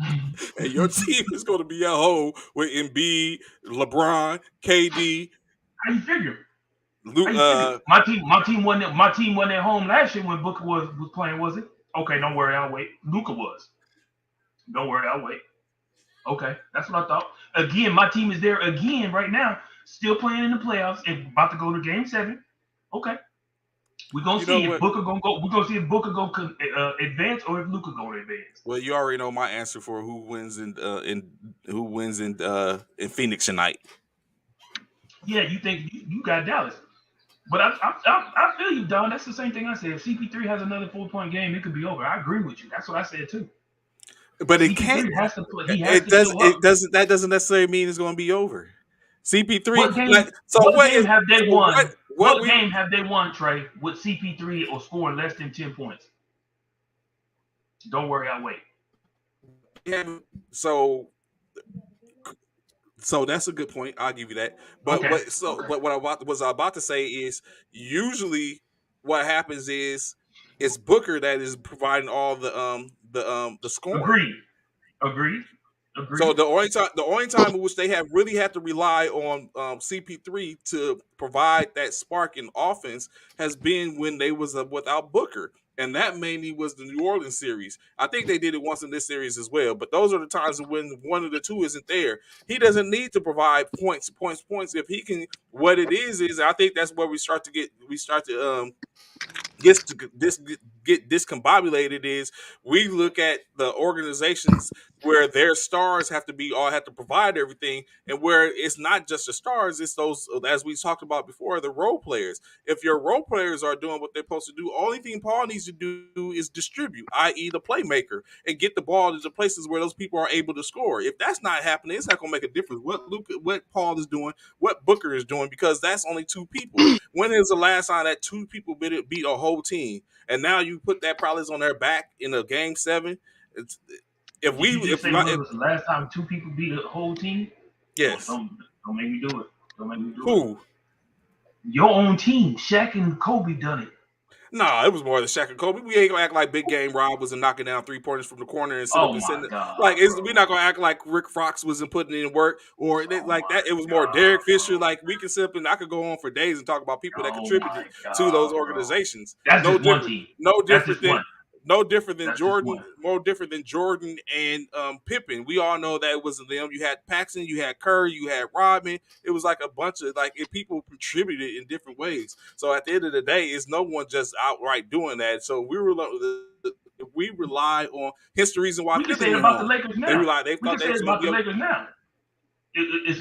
have. And your team is going to be a whole with Embiid, LeBron, KD. How you figure? Luke, My team wasn't at home last year when Booker was playing, was it? Okay, don't worry, I'll wait. Luka was. Don't worry, I'll wait. Okay, that's what I thought. Again, my team is there again right now, still playing in the playoffs and about to go to Game 7. Okay, we're gonna see if Booker gonna go. We're gonna see if Booker gonna advance or if Luka gonna advance. Well, you already know my answer for who wins in Phoenix tonight. Yeah, you think you got Dallas. But I feel you, Don. That's the same thing I said. If CP3 has another 4-point game, it could be over. I agree with you. That's what I said too. But it can't. Has to play. It doesn't. That doesn't necessarily mean it's going to be over. CP3. What game, game have they won? What game have they won, Trey, with CP3 or scoring less than 10 points? Don't worry, I'll wait. Yeah. So that's a good point. I'll give you that. But but what I was about to say is usually what happens is it's Booker that is providing all the scoring. Agreed. So the only time in which they have really had to rely on CP3 to provide that spark in offense has been when they was without Booker. And that mainly was the New Orleans series. I think they did it once in this series as well. But those are the times when one of the two isn't there. He doesn't need to provide points. If he can, what it is I think that's where we start to get discombobulated is we look at the organizations where their stars have to provide everything, and where it's not just the stars, it's those, as we talked about before, the role players. If your role players are doing what they're supposed to do, only thing Paul needs to do is distribute, i.e. the playmaker, and get the ball to the places where those people are able to score. If that's not happening, it's not going to make a difference what Paul is doing, what Booker is doing, because that's only two people. When is the last time that two people beat a whole team? And now you put that probably on their back in a Game 7. When was the last time two people beat a whole team? Yes. Don't make me do it. Who? Your own team. Shaq and Kobe done it. No, it was more than Shaq and Kobe. We ain't gonna act like Big Game Rob was knocking down 3-pointers from the corner and sitting. Like we're not gonna act like Rick Fox wasn't putting in work or that. It was more Derek Fisher. Like we can I could go on for days and talk about people that contributed to those organizations. That's no different. One team. No different than Jordan. More different than Jordan and Pippen. We all know that it wasn't them. You had Paxson, you had Curry, you had Rodman. It was like a bunch of people contributed in different ways. So at the end of the day, it's no one just outright doing that. So we rely on. Hence the reason why we can say it about the Lakers now. They thought say it about the Lakers now. It's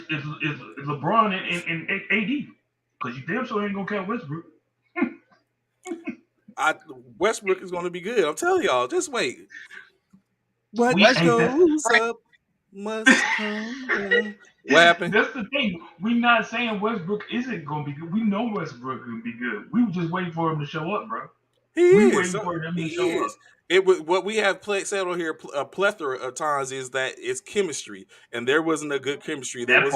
LeBron and AD, because you damn sure ain't gonna count Westbrook. Westbrook is going to be good. I'm telling y'all. Just wait. What goes up must come down. What happened? That's the thing. We're not saying Westbrook isn't going to be good. We know Westbrook will be good. We were just waiting for him to show up, bro. He is. What we have said on here a plethora of times is that it's chemistry, and there wasn't a good chemistry. There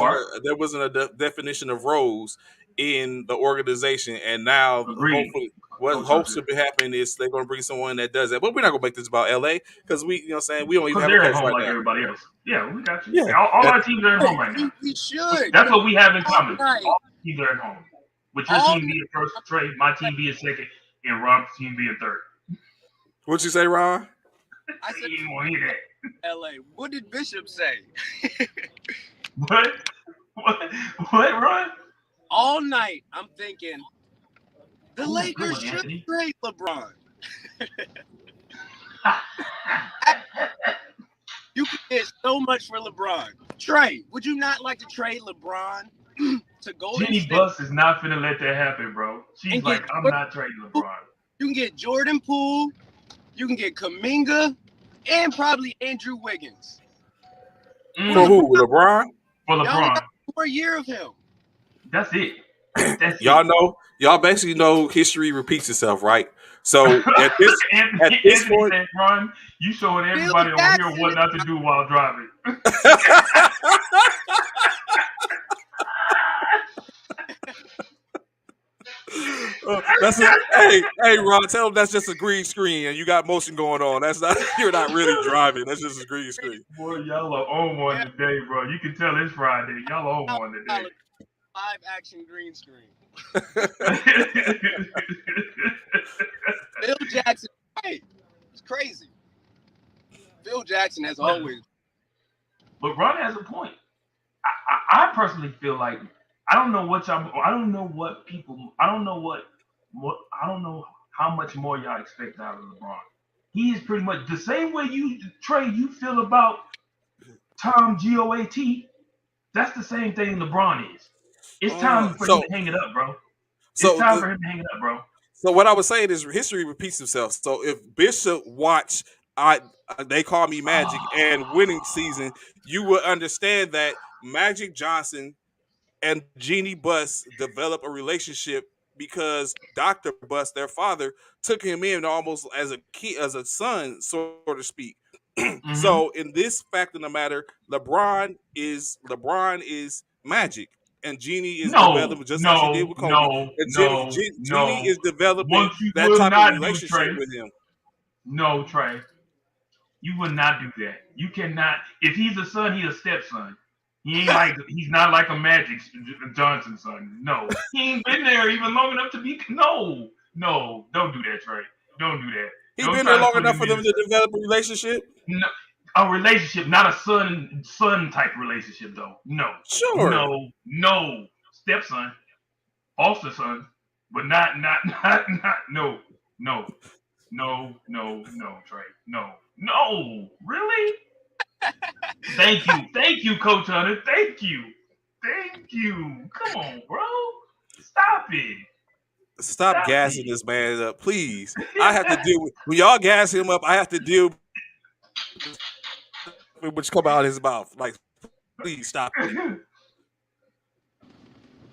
wasn't a definition of roles in the organization, and now hopefully what hopes to be happening is they're going to bring someone that does that. But we're not going to make this about LA because we don't even have a coach right like now. Everybody else. Yeah, we got you. Yeah. All our teams are at home right now. We should. That's what we have in common. Right. All our teams are at home. With your team being first trade, my team being second, and Rob's team being third. What'd you say, Ron? I said, you didn't want to hear that. LA. What did Bishop say? What, Ron? All night, I'm thinking the Lakers should trade LeBron. You can get so much for LeBron. Trey, would you not like to trade LeBron to Golden Jenny State? Buss is not finna let that happen, bro. She's like, I'm not trading LeBron. You can get Jordan Poole, you can get Kuminga, and probably Andrew Wiggins. For who? LeBron? For LeBron. Y'all got 1 more year of him. That's it. Y'all basically know history repeats itself, right? So at this point, Ron, you showing everybody on here what not to do while driving. Hey, Ron, tell him that's just a green screen and you got motion going on. That's not you're not really driving. That's just a green screen. Boy, y'all are on one Yeah, today, bro. You can tell it's Friday. Y'all are on one today. live action green screen. Phil Jackson, right? It's crazy. Phil Jackson has always. But Ron has a point. I personally feel like I don't know what y'all. I don't know what people. I don't know what. I don't know how much more y'all expect out of LeBron. He is pretty much the same way you Trey. You feel about Tom Goat. That's the same thing LeBron is. It's time for him to hang it up, bro. It's time for him to hang it up, bro. So what I was saying is history repeats itself. So if Bishop watched They Call Me Magic and winning season, you would understand that Magic Johnson and Jeannie Buss develop a relationship because Dr. Buss, their father, took him in almost as a son, so to speak. Mm-hmm. So in this fact of the matter, LeBron is Magic. And Jeannie is developing just like she did with Kobe. And Jeannie is developing that type of relationship with him. No, Trey. You would not do that. You cannot. If he's a son, he's a stepson. He's not like a Magic Johnson son. No, he ain't been there even long enough to be. No, don't do that, Trey. Don't do that. He's been there long enough for them to develop a relationship. No, a relationship, not a son type relationship, though. No, sure, no, stepson, foster son, but not no, Trey, no, really. Thank you, Coach Hunter. Thank you. Come on, bro. Stop it. Stop gassing this man up, please. I have to deal with when y'all gas him up. I have to deal with what's come out of his mouth. Like, please stop it.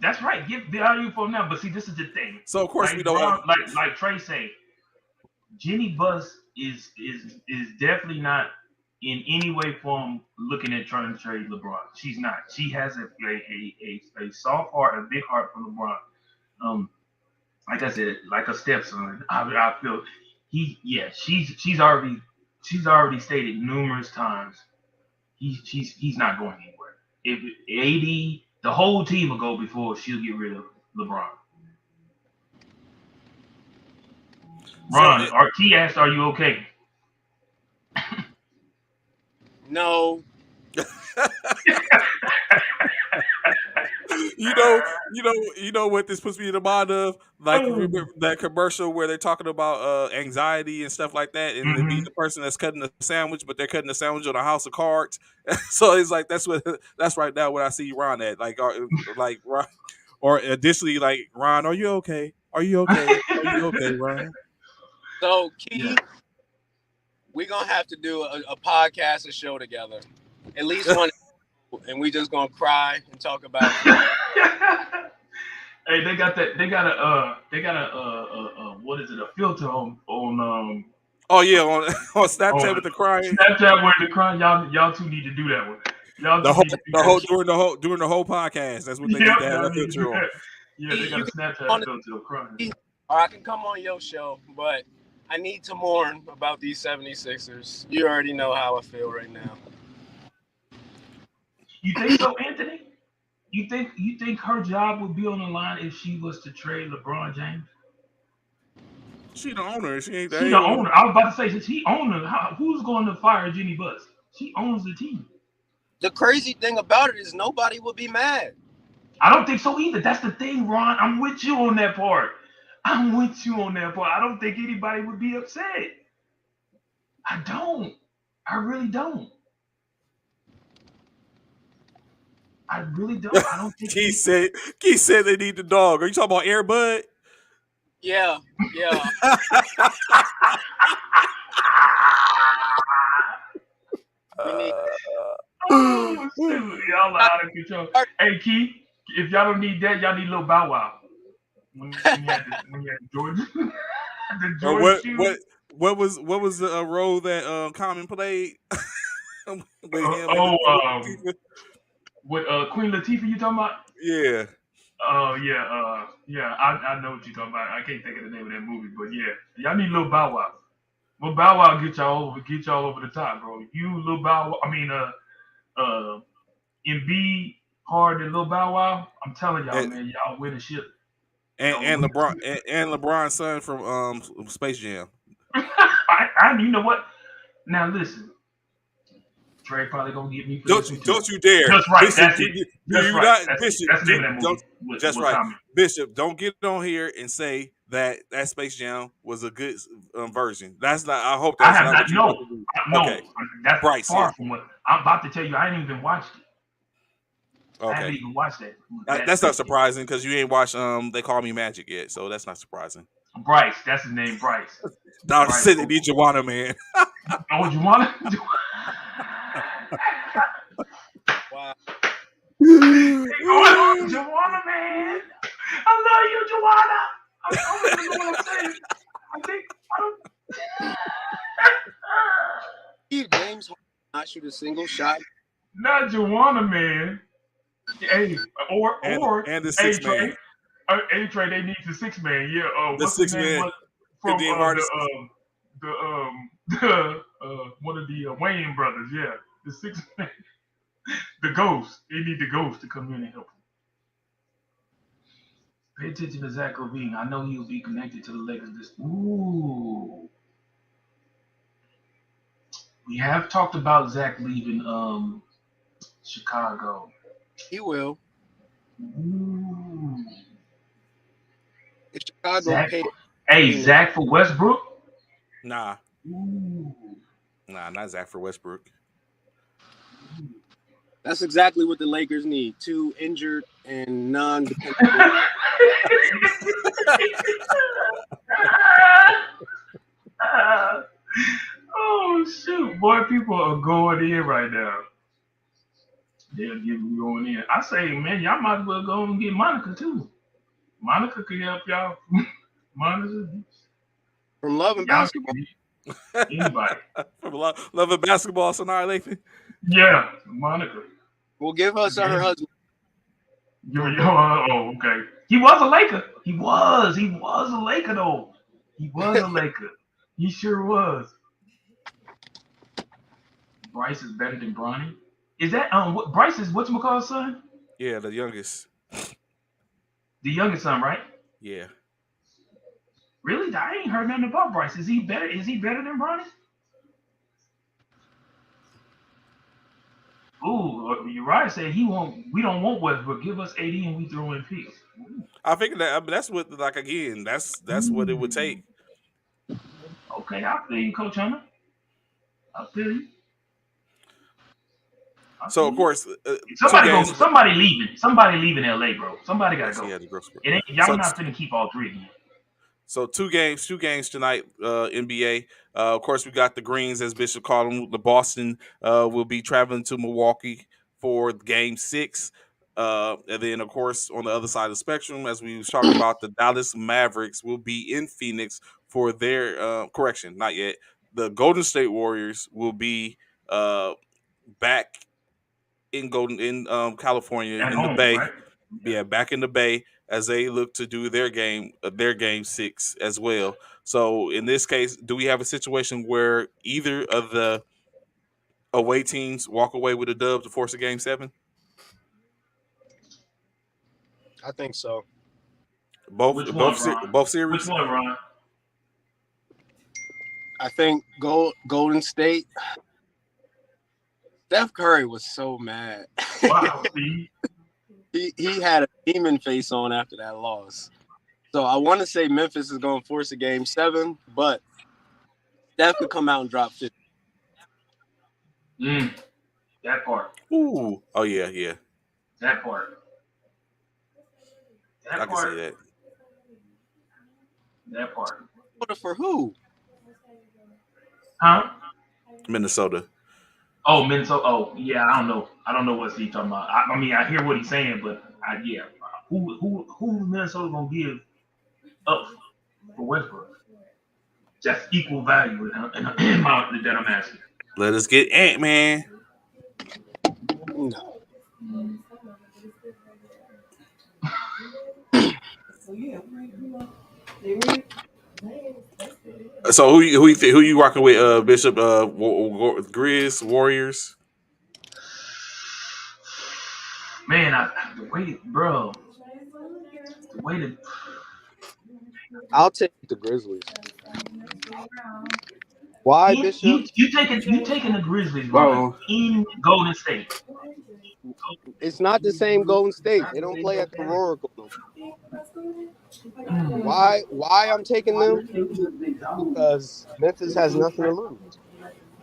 That's right. Give value for now. But see, this is the thing. So of course like we don't. Like Trey say, Jeannie Buss is definitely not in any way form looking at trying to trade LeBron. She's not. She has a soft heart, a big heart for LeBron. Like I said, like a stepson. I feel she's already stated numerous times he's not going anywhere. If AD, the whole team will go before she'll get rid of LeBron. Ron, Key asked, "Are you okay?" No. You know what this puts me in the mind of? Like remember that commercial where they're talking about anxiety and stuff like that, and it be the person that's cutting a sandwich, but they're cutting a sandwich on a house of cards. So it's like that's right now what I see Ron at. Like Ron, or additionally like Ron, are you okay? Are you okay? Are you okay, Ron? So Key, we're gonna have to do a podcast, a show together, at least one. And we just gonna cry and talk about it. Hey, they got a what is it? A filter on Oh yeah, on Snapchat with the crying. Snapchat with the crying. Y'all two need to do that one. Y'all during the whole podcast. That's what they need to have that filter on. Yeah, they got a Snapchat filter of crying. Or I can come on your show, but I need to mourn about these 76ers. You already know how I feel right now. You think so, Anthony? You think her job would be on the line if she was to trade LeBron James? She the owner. She ain't the owner. I was about to say, since he owner, who's going to fire Jeannie Buss? She owns the team. The crazy thing about it is nobody would be mad. I don't think so either. That's the thing, Ron. I'm with you on that part. I don't think anybody would be upset. I don't. I really don't. I don't think Keith said they need the dog. Are you talking about Air Bud? Yeah. Y'all are out of control. Hey, Keith, if y'all don't need that, y'all need a little Bow Wow. When you had Jordan, what was the role that Common played? With Queen Latifah, you talking about? Yeah. Oh yeah. I know what you're talking about. I can't think of the name of that movie, but yeah, y'all need Lil Bow Wow. Lil Bow Wow get y'all over the top, bro. You Lil Bow Wow, I mean Embiid, hard and Lil Bow Wow. I'm telling y'all, and man, y'all win the ship. and, Y'all and win LeBron the ship. and LeBron's son from Space Jam. You know what? Now listen, Trey probably gonna get me for this Don't one you too. don't you dare, Just right, Bishop? that's it. Do Just you right. not, Bishop? That's the name of that Don't movie. just What right, Tommy? Bishop. Don't get on here and say that Space Jam was a good version. That's not. I hope I that's have not not what you about no to do. no. Okay, That's Bryce far here. from what I'm about to tell you. I ain't even watched it. I haven't Okay, even watched that that's not Space Jam. surprising because you ain't watched They Call Me Magic yet, so that's not surprising. Bryce, that's his name, Bryce. Dog Bryce. said the Joanna man. Oh, you wanna? Wow. Joanna, man. I love you, Joanna. I don't even know what I'm saying. I think I don't. James Harden not shoot a single shot. Not Joanna, man. Hey, or and the A six man, Trey, A Trey. They need the six man. Yeah. the What's his six name? man, What from Kadeem Hardison. one of the Wayne brothers. Yeah, the six man, the ghost. They need the ghost to come in and help. Pay attention to Zach Levine. I know he'll be connected to the Lakers. Ooh, we have talked about Zach leaving Chicago. He will. Ooh. If Chicago Zach, paid hey Phoenix, Zach for Westbrook. Nah, Ooh. not Zach for Westbrook. that's exactly what the Lakers need. Two injured and non-dependable. Oh shoot, boy, people are going in right now. They're getting going in. I say, man, y'all might as well go and get Monica too. Monica could help y'all. Monica, From Love and y'all Basketball. anybody. From love of basketball, Sanaa Lathan. Yeah, Monica. Will give her her husband. Oh, okay. He was a Laker. He was. He was a Laker though. He was a Laker. He sure was. Bryce is better than Bronny. Is that what Bryce is whatchamacallit's son? Yeah, the youngest. The youngest son, right? Yeah, Really? I ain't heard nothing about Bryce. Is he better? Is he better than Bronny? Ooh, Uriah said he won't. We don't want Westbrook. Give us AD and we throw in picks. I figured that. I mean, that's what like again. That's what it would take. Okay, I feel you, Coach Hunter. I feel you. I So feel of you. course, two games. Somebody leaving. Somebody leaving LA, bro. Somebody gotta Yes, he go. had the gross. It ain't y'all So not finna keep all three again. So two games tonight, NBA. Of course, we got the Greens, as Bishop called them. The Boston will be traveling to Milwaukee for Game 6. And then, of course, on the other side of the spectrum, as we was talking about, the Dallas Mavericks will be in Phoenix for their correction. Not yet. The Golden State Warriors will be back in California At in the home, Bay. right? Yeah. Yeah, back in the Bay as they look to do their game 6 as well. So in this case, do we have a situation where either of the away teams walk away with a dub to force a game 7? I think so. Both Which one, both Ron? both Which series. one, Ron? I think Golden State. Steph Curry was so mad. Wow, Steve. he had a demon face on after that loss. So I want to say Memphis is going to force a game 7, but Steph could come out and drop 50. That part. Ooh, oh yeah. That part. I That can see part. that. That part. For who? Huh? Minnesota. Oh, Minnesota. Oh, yeah. I don't know. I don't know what Steve talking about. I mean, I hear what he's saying, but yeah. Who Minnesota gonna give up for Westbrook? That's equal value in my that I'm asking. Let us get Ant-Man. No. So who you rocking with? Bishop, Grizz, Warriors. Man, the way, bro, the way the I'll take the Grizzlies. Why, Bishop? you taking the Grizzlies, Ron, Bro, in Golden State. it's not the same Golden State. They don't play at the Oracle no more. Why I'm taking them? Because Memphis has nothing to lose.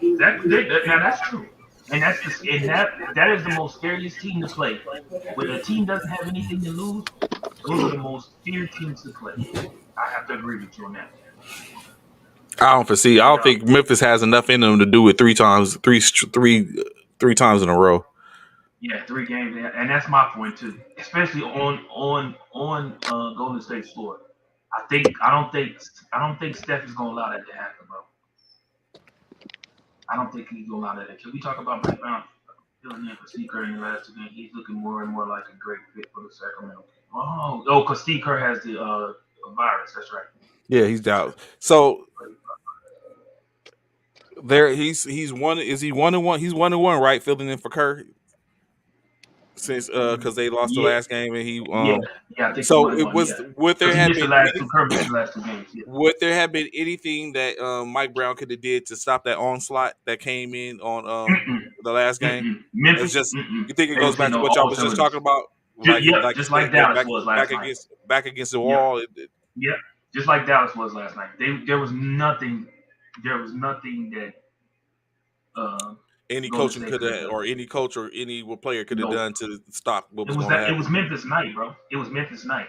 Now that's true, and that is the most scariest team to play. When a team doesn't have anything to lose, those are the most feared teams to play. I have to agree with you on that. I don't foresee. I They don't are, think Memphis has enough in them to do it three times in a row. yeah, 3 games, and that's my point too. Especially on Golden State's floor. I don't think Steph is gonna allow that to happen, bro. I don't think he's gonna allow that. Can we talk about Mike Brown filling in for Steve Kerr in the last 2 games? He's looking more and more like a great fit for the Sacramento. Oh, because Steve Kerr has the virus. That's right. Yeah, he's down. So there, he's one. Is he 1-1? He's 1-1, right? Filling in for Kerr since because they lost the Yeah, last game and he yeah, yeah. I think he So won it one. Yeah, was. Would there because he have missed the been last any? two. Kerr missed the last 2 games. Yeah. Would there have been anything that Mike Brown could have did to stop that onslaught that came in on Mm-mm, the last game? It's Memphis. just you think it They goes was back hitting to on what y'all all was just cylinders. talking about, like Yep, like you just like said, go Dallas was last night. back against the Yep, wall. yep, just like Dallas was last night. There was nothing. There was nothing that uh, Any Golden coaching State could could have have, done. or any coach or any player could have No, done to stop what it was was going to that. It was happen. Memphis night, bro. It was Memphis night.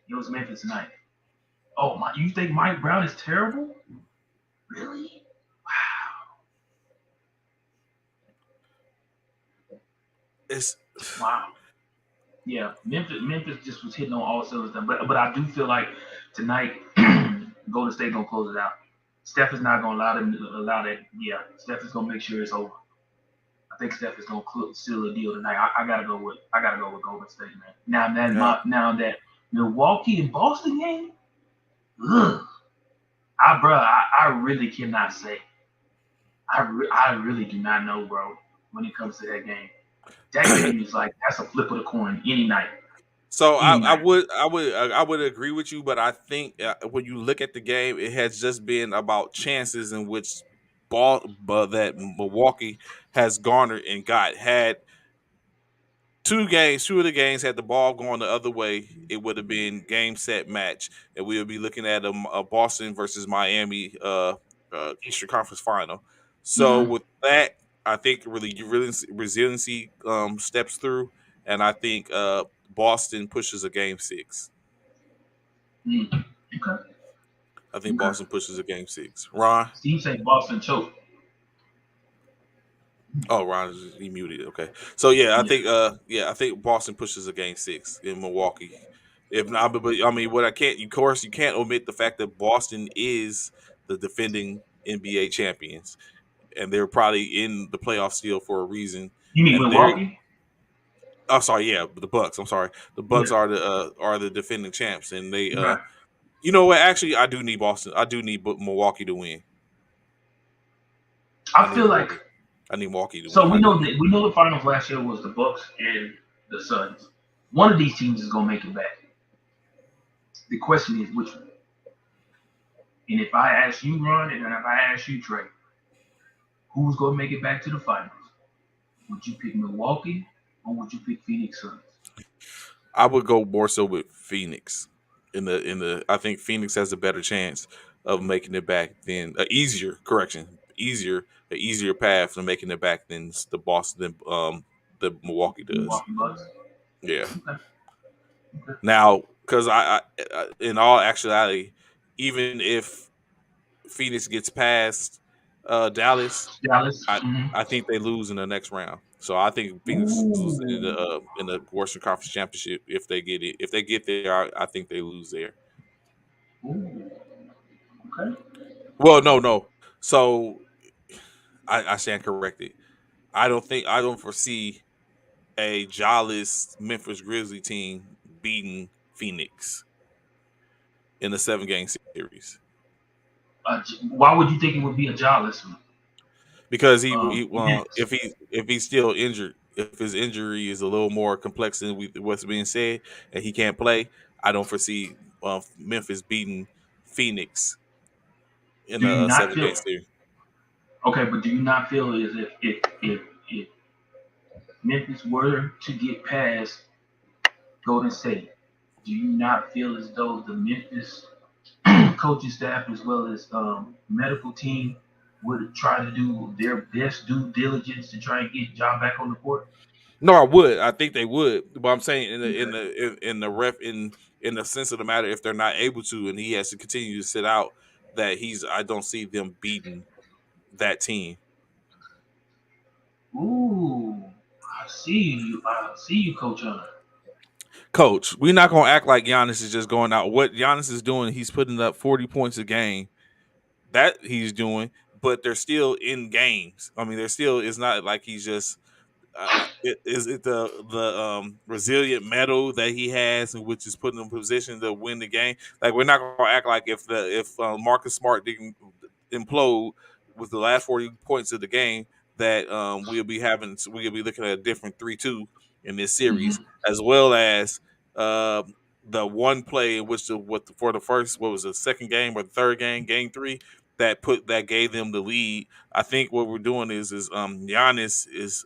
It was Memphis night. Oh my! You think Mike Brown is terrible? Really? It's Wow. Yeah, Memphis just was hitting on all cylinders. But I do feel like tonight Golden State gonna close it out. Steph is not gonna allow that. Yeah, Steph is gonna make sure it's over. I think Steph is gonna seal the deal tonight. I gotta go with Golden State, man. yeah. Now that Milwaukee and Boston game, ugh, I really cannot say. I really do not know, bro. When it comes to that game is like that's a flip of the coin any night, So any night. I would agree with you, but I think when you look at the game, it has just been about chances in which that Milwaukee has garnered and got. Had two of the games had the ball going the other way, it would have been game set match, and we would be looking at a Boston versus Miami Eastern Conference final. So Mm-hmm. with that, I think really resiliency steps through, and I think Boston pushes a game 6. Mm. Okay. I think Okay. Boston pushes a game 6. Ron, Steve say Boston choke. oh Ron, he muted. Okay, so yeah, Yeah. I think Boston pushes a game 6 in Milwaukee. If not, but I mean, what I can't, of course, you can't omit the fact that Boston is the defending NBA champions, and they're probably in the playoff still for a reason. You mean And they're, Milwaukee? I'm sorry, yeah, the Bucks. I'm sorry, the Yeah. Bucks are the defending champs, and they, Okay. you know what? Actually, I do need Boston. I do need Milwaukee to win. I I need feel like Milwaukee. I need Milwaukee to so win. we I do know need. that we know the finals last year was the Bucks and the Suns. One of these teams is gonna make it back. The question is which one. And if I ask you, Ron, and then if I ask you, Trey, who's gonna make it back to the finals? Would you pick Milwaukee or would you pick Phoenix Suns? I would go more so with Phoenix. I think Phoenix has a better chance of making it back than an easier path to making it back than the Milwaukee does. Milwaukee Bucks. Yeah. Okay. Okay. Now, because in all actuality, even if Phoenix gets past Dallas, Dallas. I Mm-hmm. I think they lose in the next round. So I think Phoenix loses Ooh. in the Western Conference Championship if they get it. If they get there, I think they lose there. Ooh. Okay. Well, no. So I stand corrected. I don't foresee a jawless Memphis Grizzly team beating Phoenix in the 7-game series Why would you think it would be a jawless one? because he well Memphis. if he's still injured, if his injury is a little more complex than what's being said, and he can't play, I don't foresee Memphis beating Phoenix in Do you a not 7-game feel series. okay? But do you not feel as if Memphis were to get past Golden State, do you not feel as though the Memphis coaching staff as well as medical team would try to do their best due diligence to try and get John back on the court? No, I would. I think they would. But I'm saying Okay. in the ref in the sense of the matter, if they're not able to, and he has to continue to sit out, that I don't see them beating that team. Ooh, I see you. I see you, Coach Hunter. Coach, we're not gonna act like Giannis is just going out. What Giannis is doing, he's putting up 40 points a game. That he's doing, but they're still in games. I mean, they're still. It's not like he's just is it the resilient metal that he has, which is putting him in position to win the game. Like we're not gonna act like if Marcus Smart didn't implode with the last 40 points of the game, that we'll be looking at a different 3-2 in this series, Mm-hmm. as well as uh, the one play in which for the first, what was the second game or the third game, game three, that gave them the lead. I think what we're doing is Giannis is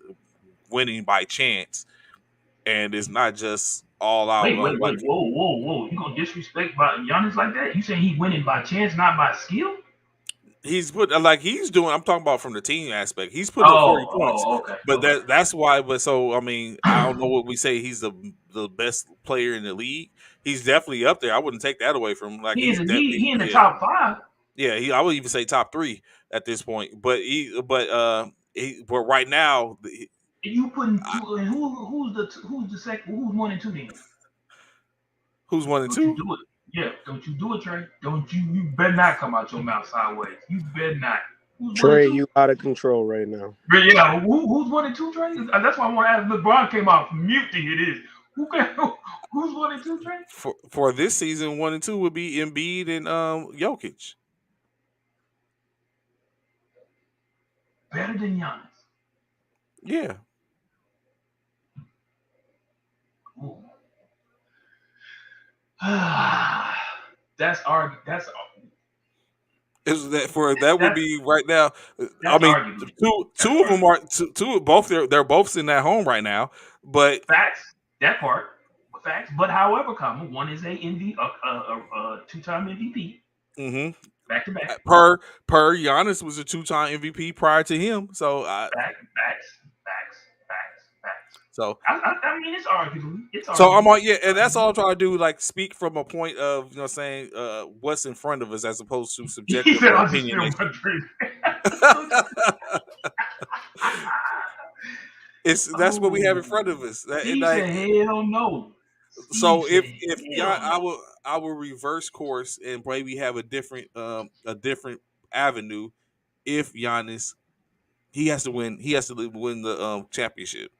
winning by chance, and it's not just all out Wait. Whoa. You gonna disrespect by Giannis like that? You saying he winning by chance, not by skill? he's put like he's doing. I'm talking about from the team aspect. He's putting up 40 points, Okay, but okay. that's why. But so I mean, I don't know what we say. He's the best player in the league. He's definitely up there. I wouldn't take that away from him. Like he's definitely He in the top five. I would even say top three at this point. But right now, And you putting two. And who's the second? Who's 1 and 2 then? who's 1 and 2? Don't you do it? Yeah, don't you do it, Trey? Don't you? You better not come out your mouth sideways. You better not. Who's one and Trey, two? you out of control right now. But yeah, who's 1 and 2, Trey? That's why I want to ask. LeBron came out from mute to hear this. Who's 1 and 2, Trey? For this season, 1 and 2 would be Embiid and Jokic. Better than Giannis. Yeah. That's argument. Is that for that would be right now? I That's mean, argument. two of them are two both they're both sitting at home right now. But facts. That part. Facts. But however, one is a two-time MVP. Mm-hmm. Back to back. Per Giannis was a 2-time MVP prior to him. So facts. So I mean, it's arguable. So I'm on, and that's all I'm trying to do. Like speak from a point of saying what's in front of us as opposed to subjective or opinion. That's what we have in front of us. He said, "Hell no." So if I will reverse course and maybe have a different avenue. If Giannis, he has to win the championship.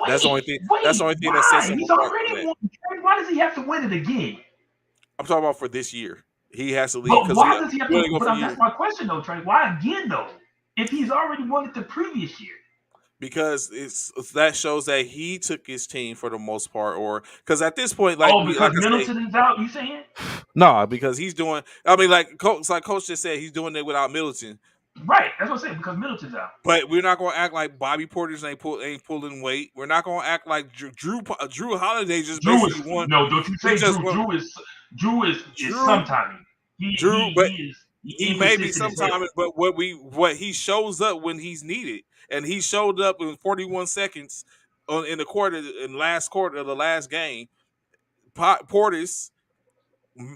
That's the only thing. That's the only thing that sets him He's apart. Already won. Why does he have to win it again? I'm talking about for this year. He has to leave. But why does he have to? But that's my question, though, Trey. Why again, though? If he's already won it the previous year. Because that shows that he took his team for the most part, or because at this point, because Middleton is out. You saying? No, because he's doing. I mean, Coach just said, he's doing it without Middleton. Right, that's what I'm saying, because Middleton's out. But we're not going to act like Bobby Portis ain't pulling weight. We're not going to act like Drew Holiday just basically won. No, don't you say Drew is sometime. He may be sometime, but what he shows up when he's needed, and he showed up in 41 seconds in last quarter of the last game. Portis,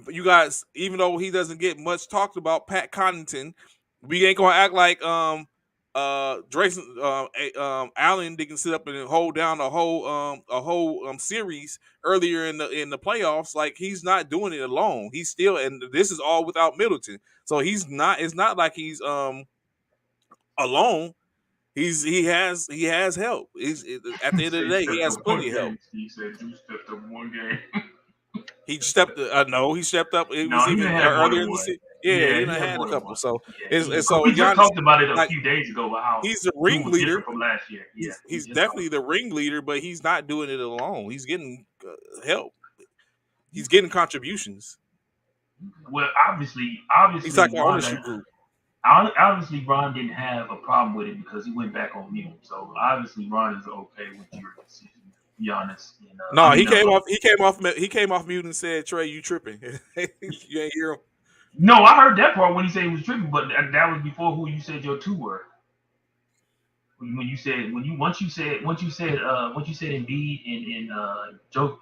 you guys, even though he doesn't get much talked about, Pat Connaughton, we ain't gonna act like Drayson Allen didn't sit up and hold down a whole series earlier in the playoffs. Like, he's not doing it alone. He's still, and this is all without Middleton. So he's not. It's not like he's alone. He has help. At the end of the day, he has plenty of help. He said Drew stepped up one game. He stepped. No, he stepped up. It was No, he didn't even have more earlier than in the one. season. Yeah, Yeah, he he done had had a more than couple. one. So Yeah, and because so we just Giannis, talked about it a like few days ago about how he's the dude was ringleader. different from last year. Yeah, we He's just talked. definitely the ringleader, but he's not doing it alone. He's getting help. He's getting contributions. Well, He's like an Ron, ownership group. obviously Ron didn't have a problem with it because he went back on mute. So obviously Ron is okay with your decision. To be honest, and No, he came off. He came off. He came off mute and said, "Trey, you tripping? You ain't hear him." no, I heard that part when he said he was tripping, but that was before who you said your two were. When you said once you said Embiid and Jokic,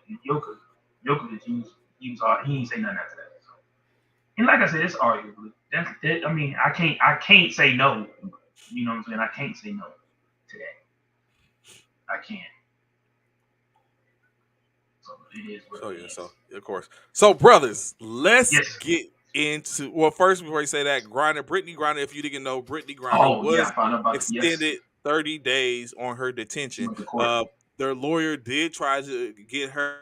he ain't say nothing after that. So. And like I said, it's arguably that. I mean, I can't say no. You know what I'm saying? I can't say no to that. I can't. So it is what So it yeah, is. so of course. So brothers, let's Yes. get into first before you say that, Brittany Griner, if you didn't know, Brittany Griner Oh yeah, was I found out about it. Yes. extended 30 days on her She detention. went to court. Their lawyer did try to get her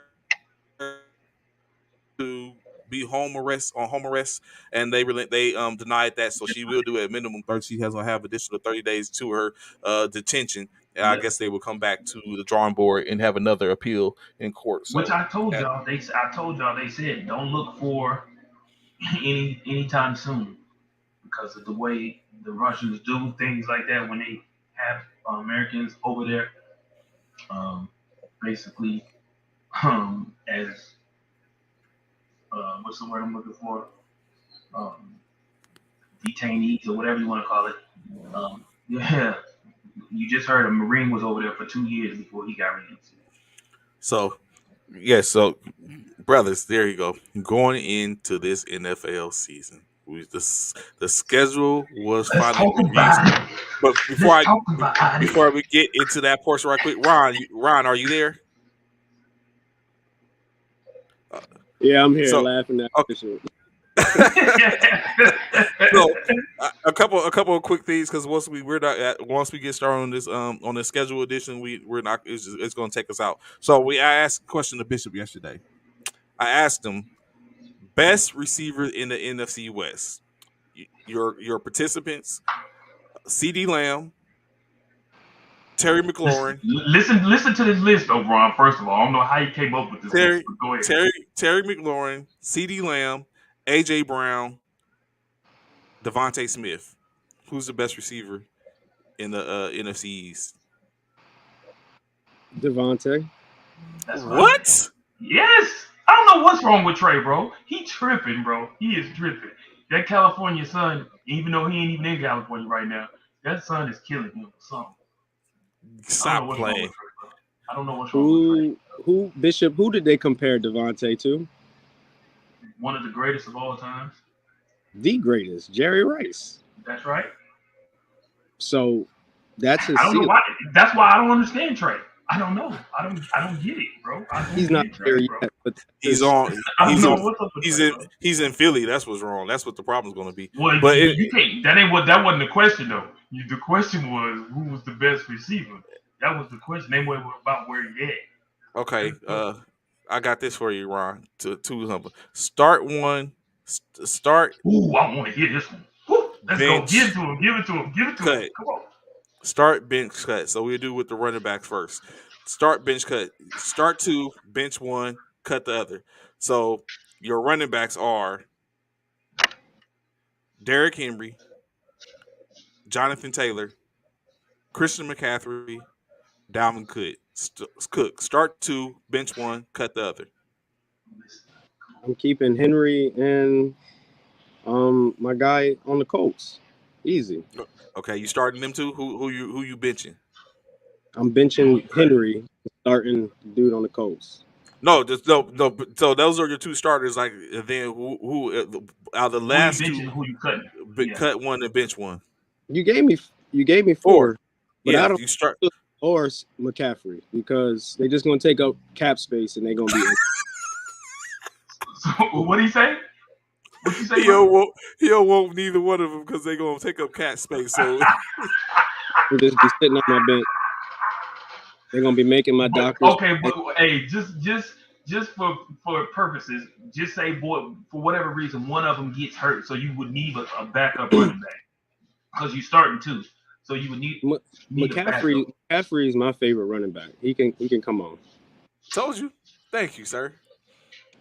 to be home arrest, and they denied that. So she will do at minimum 30. She has to have additional 30 days to her detention. And I Yes. guess they will come back to the drawing board and have another appeal in court. Which So I told y'all. They said don't look for anytime soon because of the way the Russians do things like that when they have Americans over there. Um, basically, as what's the word I'm looking for? Um, detainees or whatever you want to call it. Yeah, you just heard a Marine was over there for 2 years before he got released. So, yes, so brothers, there you go. Going into this NFL season, the schedule was Let's finally talk released. about it. But Let's talk about it. before we get into that portion right quick, Ron, are you there? Yeah, I'm here So, laughing at okay. this shit. So a couple of quick things because once we get started on this schedule edition, we're not it's going to take us out. So I asked a question to Bishop yesterday. I asked him best receiver in the NFC West. Your participants: C.D. Lamb, Terry McLaurin, listen to this list, though, Ron. First of all, I don't know how you came up with this list, but go ahead. Terry McLaurin, C.D. Lamb, A.J. Brown, Devontae Smith. Who's the best receiver in the NFC East? Devontae. That's What? Yes. I don't know what's wrong with Trey, bro. He tripping, bro. He is tripping. That California sun, even though he ain't even in California right now, that sun is killing him or something. I don't know Stop what's wrong playing. with Trey, bro. I don't know what's wrong with Trey. Who Bishop? Who did they compare Devontae to? One of the greatest of all times. The greatest, Jerry Rice. That's right. So that's his I don't know ceiling. why. That's why I don't understand Trey. I don't know. I don't get it, bro. He's not there yet, but He's on. I don't He's know on. what's up with He's Trey, in. bro. He's in Philly. That's what's wrong. That's what the problem's going to be. Well, But you can't. That wasn't the question though. The question was who was the best receiver. That was the question. They weren't about where he at. okay. I got this for you, Ron. Two something. Start one. Start. Ooh, I want to hear this one. Woo, let's go. Bench. Give it to him. Give it to him. Give it to him. Cut. Come on. Start bench cut. So we'll do with the running backs first. Start bench cut. Start two. Bench one. Cut the other. So your running backs are Derrick Henry, Jonathan Taylor, Christian McCaffrey, Dalvin Cook. Start two, bench one, cut the other. I'm keeping Henry and my guy on the Colts. Easy. Okay, you starting them two? Who you benching? I'm benching Henry, starting dude on the Colts. No. So those are your two starters. Like then who out of the last who you benching, two? who you cutting? Cut one and bench one. You gave me four, but yeah, I don't you start or McCaffrey because they're just gonna take up cap space and they're gonna be. So what did he say? What you say? He don't want neither one of them because they're gonna take up cap space. So We'll just be sitting on my bench. They're gonna be making my doctors. Okay, but hey, just just for purposes, just say, boy, for whatever reason, one of them gets hurt, so you would need a backup running back because you're starting two, so you would need a backup. McCaffrey is my favorite running back. He can come on. Told you. Thank you, sir.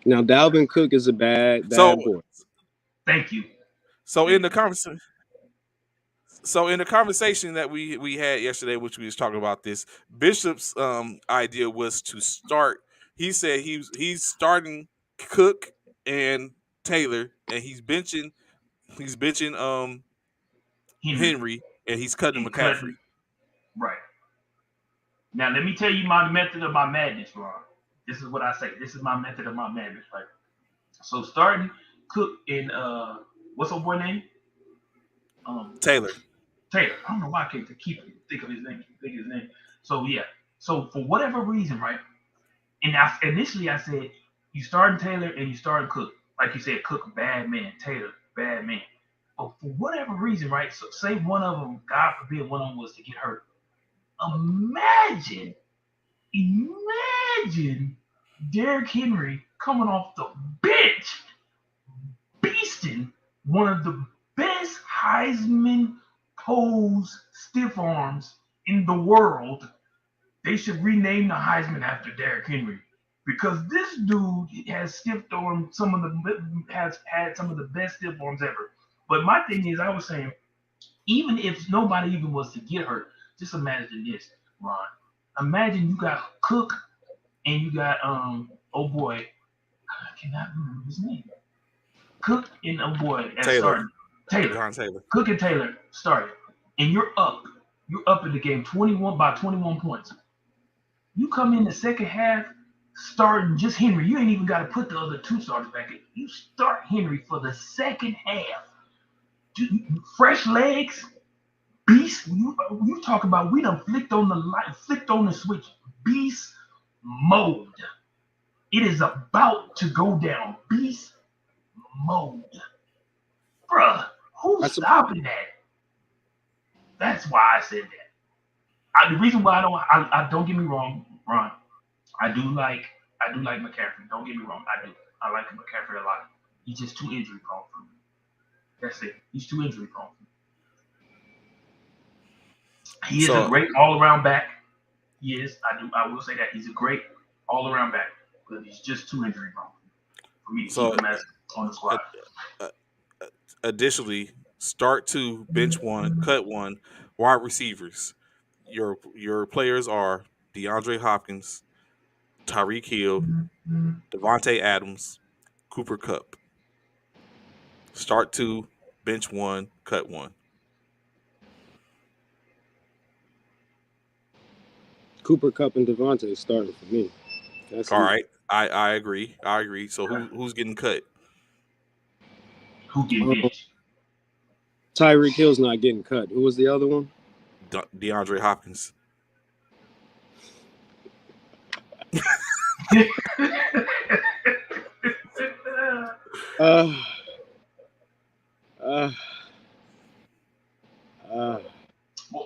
Now Dalvin Cook is a bad boy. Thank you. So in the conversation that we had yesterday, which we was talking about this, Bishop's idea was to start. He said he's starting Cook and Taylor, and he's benching Henry, and he's cutting McCaffrey. Right. Now let me tell you my method of my madness, Ron. This is what I say. This is my method of my madness, right? So starting Cook and what's old boy name? Taylor. I don't know why I can't think of his name. So yeah. So for whatever reason, right? And initially I said you starting Taylor and you starting Cook. Like you said, Cook bad man, Taylor bad man. But for whatever reason, right? So say one of them, God forbid, one of them was to get hurt. Imagine Derrick Henry coming off the bench, beasting one of the best Heisman pose stiff arms in the world. They should rename the Heisman after Derrick Henry because this dude has stiff armed has had some of the best stiff arms ever. But my thing is, I was saying, even if nobody even was to get hurt, just imagine this, Ron. Imagine you got Cook and you got oh boy, I cannot remember his name. Cook and oh boy as Taylor. Taylor. Cook and Taylor started, and you're up in the game 21 points. You come in the second half starting just Henry. You ain't even got to put the other two starters back in. You start Henry for the second half. Fresh legs, beast. You talk about we done flicked on the switch. Beast mode. It is about to go down. Beast mode. Bruh, who's stopping that? That's why I said that. The reason why I don't get me wrong, Ron. I do like McCaffrey. Don't get me wrong. I do. I like McCaffrey a lot. He's just too injury prone for me. That's it. He's too injury prone for me. He is a great all-around back. He is. I will say that he's a great all-around back, but he's just too injury prone for me to keep him as on the squad. Additionally, start 2, bench 1, cut 1, wide receivers. Your players are DeAndre Hopkins, Tyreek Hill, Devontae Adams, Cooper Kupp. Start 2, bench 1, cut 1. Cooper Kupp and Devontae starting for me. That's all right. I agree. So who's getting cut? Who getting benched? Tyreek Hill's not getting cut. Who was the other one? DeAndre Hopkins.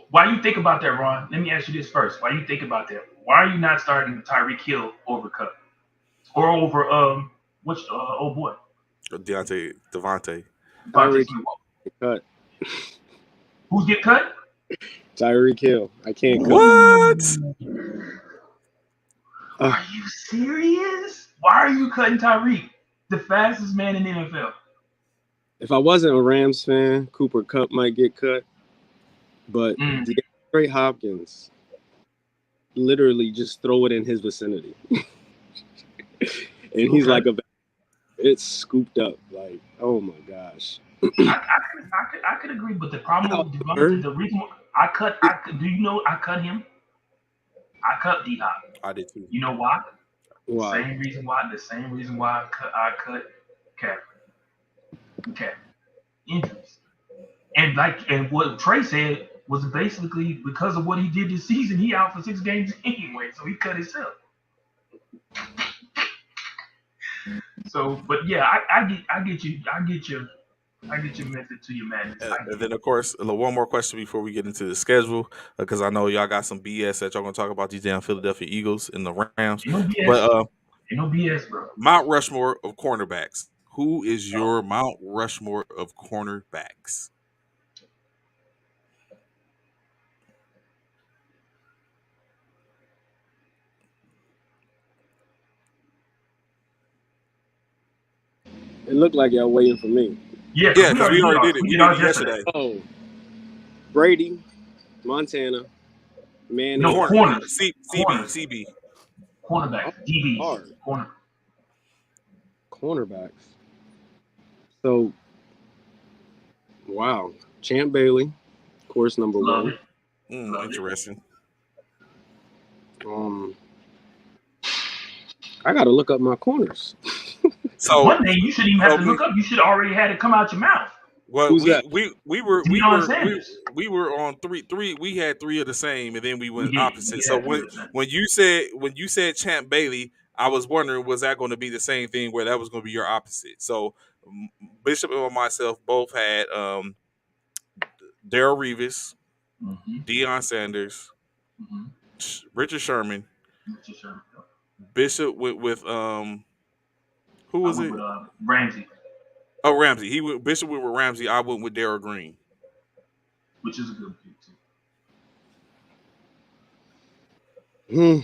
Why you think about that, Ron? Let me ask you this first. Why you think about that? Why are you not starting Tyreek Hill over Kupp or over old boy? Devontae. Tyreek cut. Who's get cut? Tyreek Hill. I can't cut. What? Are you serious? Why are you cutting Tyreek, the fastest man in the NFL? If I wasn't a Rams fan, Cooper Kupp might get cut. But DeAndre Hopkins, literally just throw it in his vicinity. And he's like it's scooped up. Like, oh my gosh. I could agree, but the problem with Devontae, the reason why I cut him? I cut D-Hop. I did too. You know why? Why? The same reason why I cut Cap. Injuries. And what Trey said was basically because of what he did this season, he out for 6 games anyway, so he cut himself. So, but yeah, I get your method to your madness. And then, of course, one more question before we get into the schedule, because I know y'all got some BS that y'all gonna talk about these damn Philadelphia Eagles and the Rams. No BS. But Ain't no BS, bro. Mount Rushmore of cornerbacks. Who is your Mount Rushmore of cornerbacks? It looked like y'all waiting for me. Yeah, Yeah, we because already we did already ours. did it. We We did did ours it yesterday. yesterday. Oh, Brady, Montana, Manning. No Corner. corners. CB. Corners. CB. Cornerbacks. Oh, DBs. hard. Corner. Cornerbacks. So, wow. Champ Bailey, of course, number Love one. it. Love it. Interesting. I got to look up my corners. So One thing you shouldn't even have to look up. You should already had it come out your mouth. well, Who's that? Deion Sanders. we were on three. We had three of the same, and then we went We did. opposite. We So had 3%. when you said Champ Bailey, I was wondering, was that going to be the same thing where that was going to be your opposite? So Bishop and myself both had Darrell Revis, Deion Sanders, Richard Sherman. Richard Sherman. Bishop went with who was it? With, Ramsey. Oh, Ramsey. Bishop went with Ramsey. I went with Darrell Green, which is a good pick too.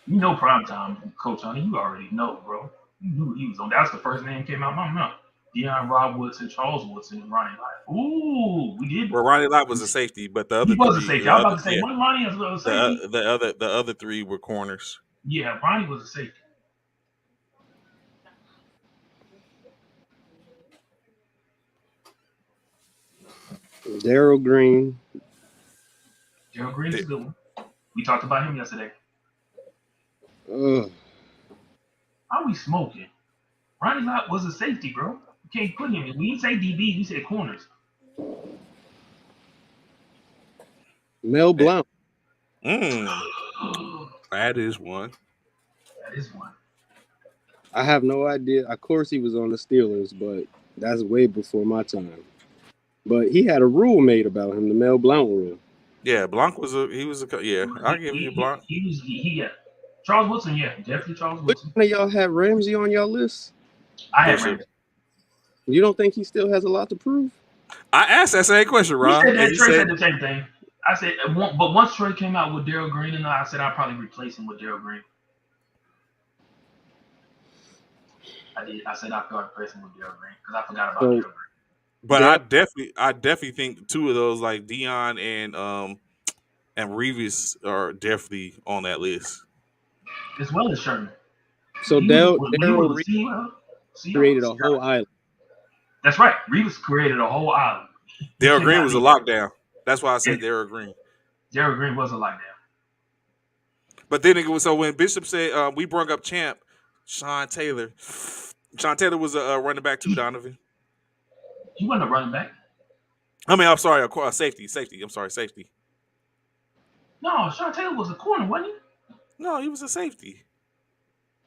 You know, prime time, Coach Honey. You already know, bro. You knew he was on. That's the first name came out my mouth. Deion, Rob Woodson, Charles Woodson, and Ronnie Lott. Ooh, we did. Well, Ronnie Lott was a safety, but the other he was three, a safety. I was about to say, one Ronnie was a safety. The other three were corners. Yeah, Ronnie was a safety. Darrell Green. Darrell Green is a good one. We talked about him yesterday. How we smoking? Ronnie Lott was a safety, bro. You can't put him in. We didn't say DB, we said corners. Mel Blount. That is one. That is one. I have no idea. Of course, he was on the Steelers, but that's way before my time. But he had a rule made about him, the Mel Blount rule. Yeah, Blanc was I'll give you Blanc. He Charles Woodson, yeah, definitely Charles Woodson. Which one of y'all had Ramsey on y'all list? I had Ramsey. You don't think he still has a lot to prove? I asked that same question, Ron. Trey said the same thing. I said, but once Trey came out with Darrell Green, and I said I'd probably replace him with Darrell Green. I did. I said I'd probably replace him with Darrell Green because I forgot about Darrell Green. But I definitely think two of those, like Deion and Revis, are definitely on that list. As well as Sherman. So Darrell created a whole island. That's right. Revis created a whole island. Darrell Green was a lockdown. That's why I said Darrell Green. Darrell Green was a lockdown. But then so when Bishop said we brought up Champ, Sean Taylor was a running back too, Donovan. He wasn't a running back. I mean, I'm sorry, a safety. I'm sorry, safety. No, Sean Taylor was a corner, wasn't he? No, he was a safety.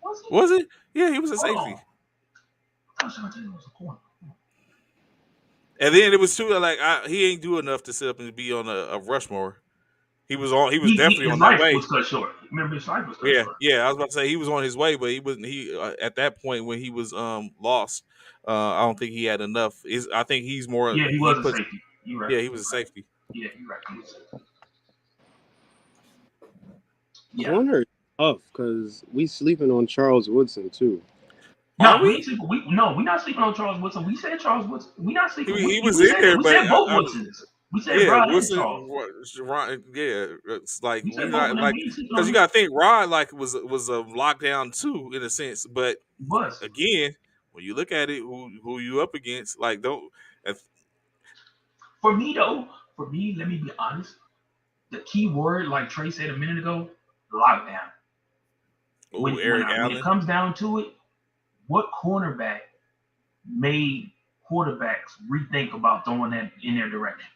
Was he? Was it? Yeah, he was a safety. I thought Sean Taylor was a corner. And then it was too like he ain't do enough to sit up and be on a Rushmore. He was definitely on that way. His life was cut short. Remember, his life was cut short. Yeah. I was about to say he was on his way, but he wasn't. At that point when he was lost, I don't think he had enough. I think he's more. Yeah, he was a safety. You're right. Yeah, he was a safety. Yeah, you're right. He was a safety. Yeah. Corner is tough because we sleeping on Charles Woodson too. No, we're not sleeping on Charles Woodson. We said Charles Woodson. We're not sleeping. He was in there, we but said both Woodsons. We said Rod and Charles. It's like because you got to think Rod was a lockdown too in a sense, but again, when you look at it, who you up against, like don't. For me, let me be honest. The key word, like Trey said a minute ago, lockdown. When it comes down to it, what cornerback made quarterbacks rethink about throwing that in their direction?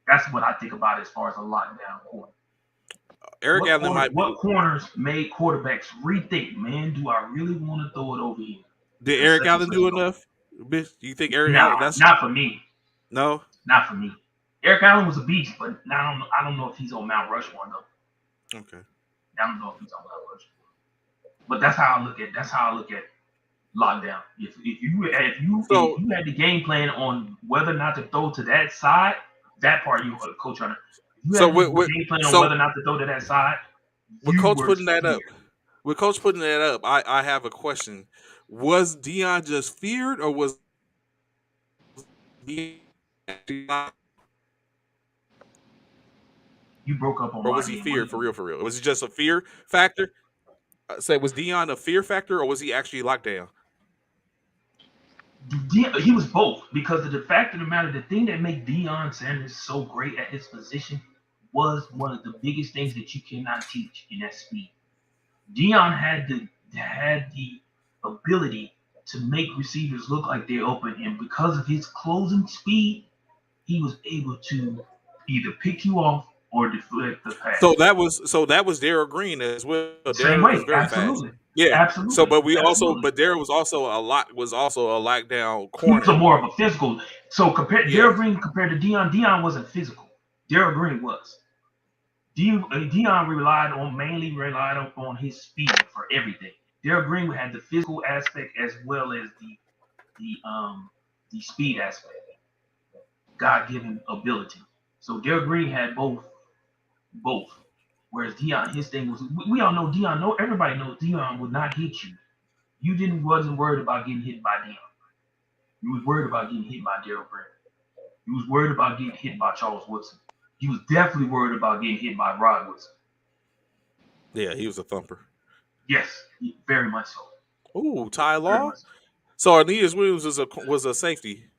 That's what I think about as far as a lockdown corner. Eric Allen might be. What corners made quarterbacks rethink? Man, do I really want to throw it over here? Did Eric Allen do enough? Do you think Eric Allen? That's not for me. No, not for me. Eric Allen was a beast, but I don't know if he's on Mount Rushmore though. Okay. I don't know if he's on Mount Rushmore. But that's how I look at lockdown. If So you had the game plan on whether or not to throw to that side, that part you coach on. If you so had the with game plan on whether so or not to throw to that side, with you coach were putting that up, scared. I have a question. Was Dion just feared, or was Dion actually You broke up on or my was he end. What feared did for you? real? For real? Was it just a fear factor? Say, was Dion a fear factor, or was he actually locked down? He was both because of the fact of the matter, the thing that made Deion Sanders so great at his position was one of the biggest things that you cannot teach, and that's speed. Deion had the ability to make receivers look like they're open, and because of his closing speed, he was able to either pick you off or deflect the pass. So that was Darryl Green as well. Same Darryl was way, very fast. absolutely, Yeah. So, absolutely, but absolutely. Darryl was also a lockdown He was a corner. more of a physical. So compared Yeah. Darryl Green compared to Deion, Deion wasn't physical. Darryl Green was. Deion mainly relied on his speed for everything. Darryl Green had the physical aspect as well as the speed aspect, God given ability. So Darryl Green had both. Whereas Deion, his thing was we all know Deion. No, everybody knows Deion would not hit you. You didn't wasn't worried about getting hit by Deion. You was worried about getting hit by Darryl Green. He was worried about getting hit by Charles Woodson. He was definitely worried about getting hit by Rod Woodson. Yeah, he was a thumper. Yes, very much so. Ooh, Ty Very Law. much so. So Aeneas Williams was a safety.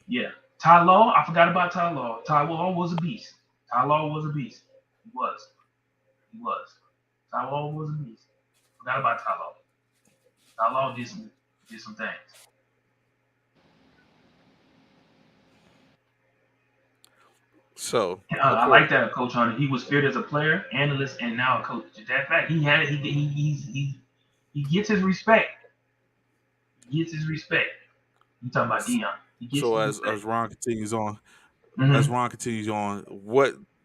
Yeah. Ty Law, I forgot about Ty Law. Ty Law was a beast. Ty Law was a beast. He was. He was. Ty Law was a beast. Forgot about Ty Law. Ty Law did some things. So I okay. like that Coach Hunter. He was feared as a player, analyst, and now a coach. That fact, he gets his respect. He gets his respect. You talking about Dion? He gets So the respect. as Mm-hmm. Ron continues on,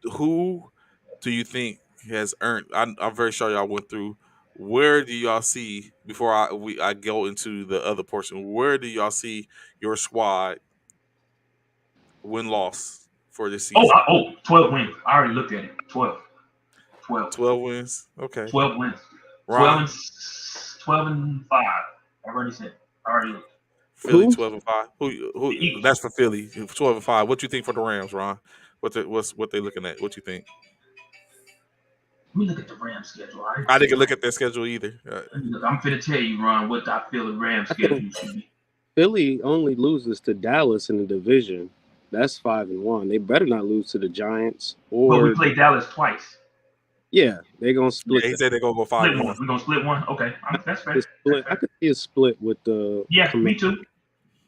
who do you think has earned? I'm very sure y'all went through. Where do y'all see before I go into the other portion? Where do y'all see your squad win loss for this season? 12 wins. I already looked at it. 12. 12. 12 wins. Okay, 12 wins. 12 Ron, and 12 and 5. I already said. I already looked. Philly Who? 12-5. The Who? Eagles. That's for Philly 12-5. What you think for the Rams, Ron? What they looking at? What you think? Let me look at the Rams schedule. I didn't I see didn't the look Rams. at their schedule either. Look, I'm finna tell you, Ron, what I feel the Rams I think schedule should be. Philly only loses to Dallas in the division. That's 5-1. They better not lose to the Giants But we or played Dallas twice. yeah, they're gonna Yeah, split he that. said they're gonna go five Split and one. one. We're gonna split one. Okay. I That's could fair. That's split. I fair. could see a split with the Yeah, command, me too.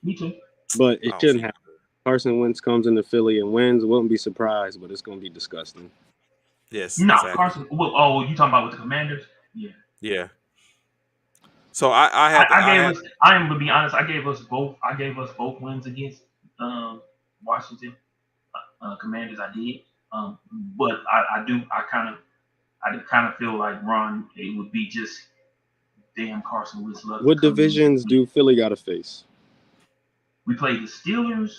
Me too. but I it don't shouldn't see happen. Carson Wentz comes into Philly and wins. Wouldn't be surprised, but it's gonna be disgusting. Yes, No, exactly. Carson. Well, you talking about with the Commanders? Yeah. Yeah. So I had I I gave had us. I am to be honest. I gave us both. I gave us both wins against Washington Commanders. I did. But I do. I kind of feel like Ron. It would be just damn Carson Wentz love to What come in. divisions do Philly got to face? We played the Steelers.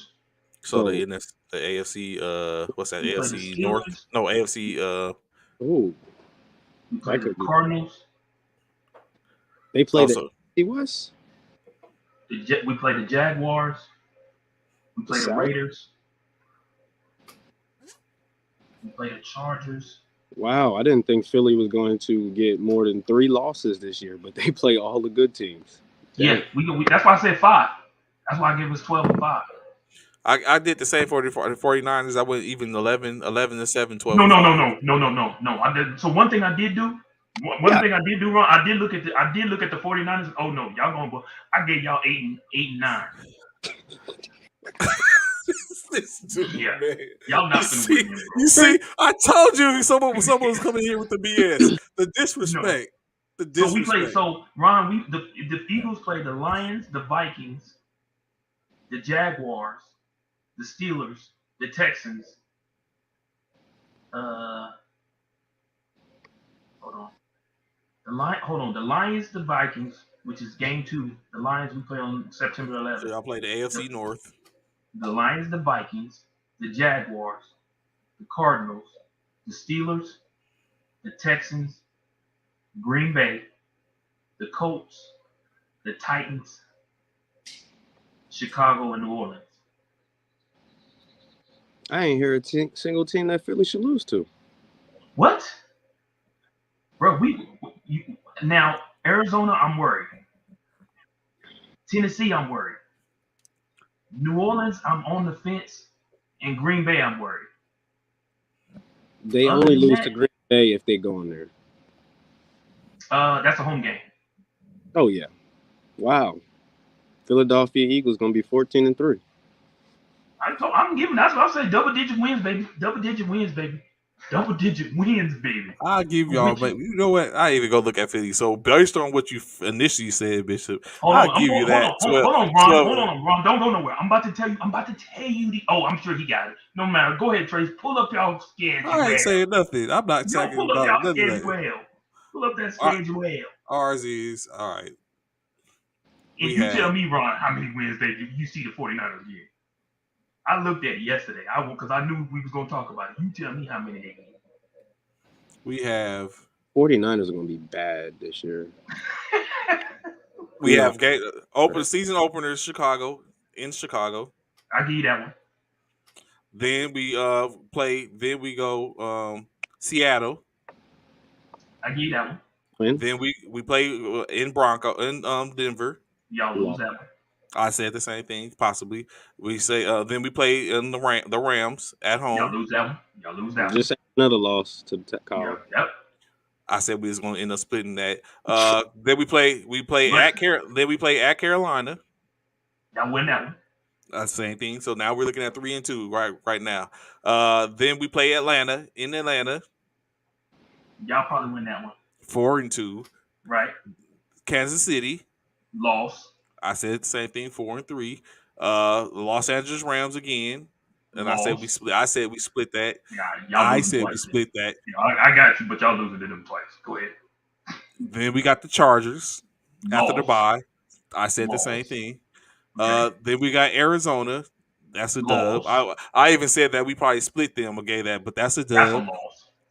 so So, the AFC what's that We played the AFC North? Steelers. No, AFC oh, We that played the could be. Cardinals. They play the also AFC West, We played the Jaguars. We the played the South. Raiders. We played the Chargers. Wow, I didn't think Philly was going to get more than 3 losses this year, but they play all the good teams. Yeah, Dang. that's why I said 5. That's why I gave us 12 and 5. I did the same for the 49ers. I went even 11-7, 12 No, and no, no, 5. no, no, no, no, no. I did. So one thing I did do, one Yeah, thing I did do wrong. I did look at the 49ers. Oh no, y'all going to I gave y'all 8 and 9. This dude, Yeah. man. Y'all not gonna win them, You bro. see, I told you someone was coming here with the BS. The No. disrespect. The So we played. disrespect. So Ron, the Eagles played the Lions, the Vikings, the Jaguars, the Steelers, the Texans. Uh, hold on. Hold on. The Lions, the Vikings, which is game 2. The Lions we play on September So 11th. y'all play the AFC North. The Lions, the Vikings, the Jaguars, the Cardinals, the Steelers, the Texans, Green Bay, the Colts, the Titans, Chicago, and New Orleans. I ain't hear a single team that Philly should lose to. What? Bro, now Arizona, I'm worried. Tennessee, I'm worried. New Orleans, I'm on the fence. And Green Bay, I'm worried. They only lose to Green Bay if they go in there. That's a home game. Oh yeah. Wow. Philadelphia Eagles gonna be 14-3. I'm giving. That's what I say. Double-digit wins, baby. Double-digit wins, baby. Double-digit wins, baby. I'll give y'all, but you know what? I even go look at Philly. So based on what you initially said, Bishop, I'll give you that. Hold on, Ron. Hold on, Ron. Don't go nowhere. I'm about to tell you the. Oh, I'm sure he got it. No matter. Go ahead, Trace. Pull up y'all schedule. I ain't saying nothing. I'm not talking pull about up y'all nothing. schedule. Pull up that schedule. Ours is all right. If you tell me, Ron, how many wins you see the 49ers get. I looked at it yesterday. Because I knew we was gonna talk about it. You tell me how many they get. We have 49ers are gonna be bad this year. We have season openers in Chicago. I give you that one. Then we play. Then we go Seattle. I give you that one. When? Then we play in Denver. Y'all lose that one. I said the same thing. Possibly. We say then we play in the Rams at home. Y'all lose that one. Just another loss to Colorado. Yep. I said we was going to end up splitting that. Then we play at Carolina. Y'all win that one. Same thing. So now we're looking at 3-2 right now. Then we play Atlanta in Atlanta. Y'all probably win that one. 4-2. Right. Kansas City. Loss. I said the same thing. 4-3. Los Angeles Rams again. And Loss. I said we split that. Yeah, I said we split that. Yeah, I got you, but y'all losing to them twice. Go ahead. Then we got the Chargers after the bye. I said the Loss. same thing. Okay. Then we got Arizona. That's a dub. I even said that we probably split them or gave that, but that's a dub.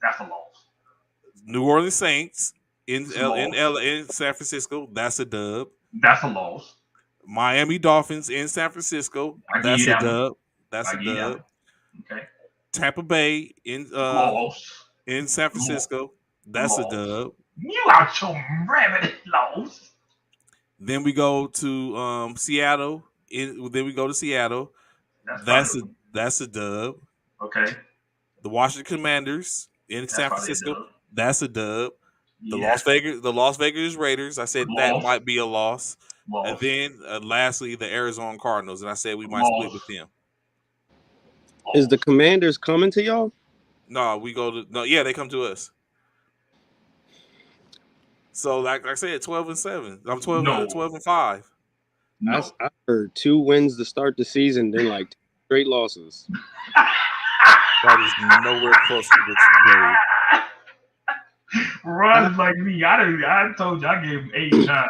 That's a loss. New Orleans Saints in San Francisco. That's a dub. That's a loss. Miami Dolphins in San Francisco. That's a dub. That's a dub. Okay. Tampa Bay in San Francisco. That's a dub. You out your rabbit loss. Then we go to Seattle. Then we go to Seattle. That's a dub. Okay. The Washington Commanders in San Francisco. That's a dub. Yeah. The Las Vegas Raiders. I said that might be a loss. And then lastly, the Arizona Cardinals, and I said we might split with them. Is the Commanders coming to y'all? No, they come to us. So like I said, 12-7. I'm 12-5. No. I heard 2 wins to start the season, then like 2 straight losses. That is nowhere close to what you gave. Ron is like me. I told you I gave him 8-9.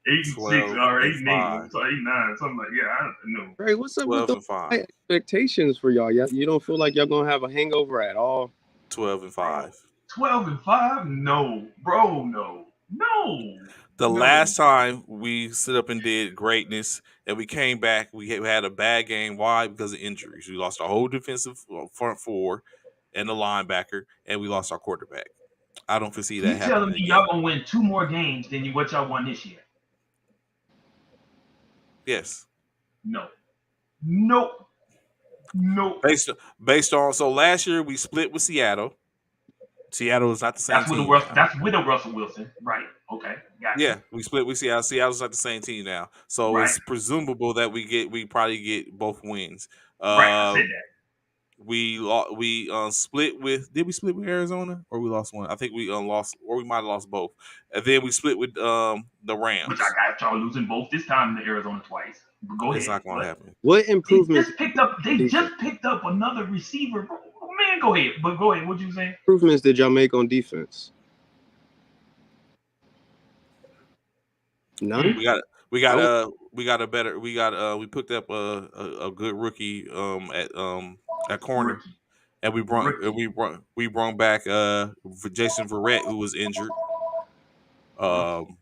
8-6 or 8-8. So 8-9. Something like I don't know. Right, what's up with those high expectations for y'all? You don't feel like y'all gonna have a hangover at all? 12-5. 12-5? No, bro, no. The last time we stood up and did greatness and we came back, we had a bad game. Why? Because of injuries. We lost our whole defensive front four and the linebacker, and we lost our quarterback. I don't foresee that happening. You telling me y'all gonna win 2 more games than what y'all won this year? Yes. No. Nope. Based on so last year we split with Seattle. Seattle is not the same team. That's with Russell Wilson, right? Okay, gotcha. Yeah, we split with Seattle. Seattle's not the same team now, so it's presumable that we probably get both wins. Right, I said that. We split with. Did we split with Arizona or we lost one? I think we lost, or we might have lost both. And then we split with the Rams. Which I got y'all losing both this time to Arizona twice. But go ahead. It's not going to happen. What improvements? They just picked up another receiver. Man, go ahead. But go ahead. What you saying? Improvements did y'all make on defense? None. We got we I got would- we picked up a good rookie at corner, Rookie. and Rookie. we brought back Jason Verrett, who was injured. Um,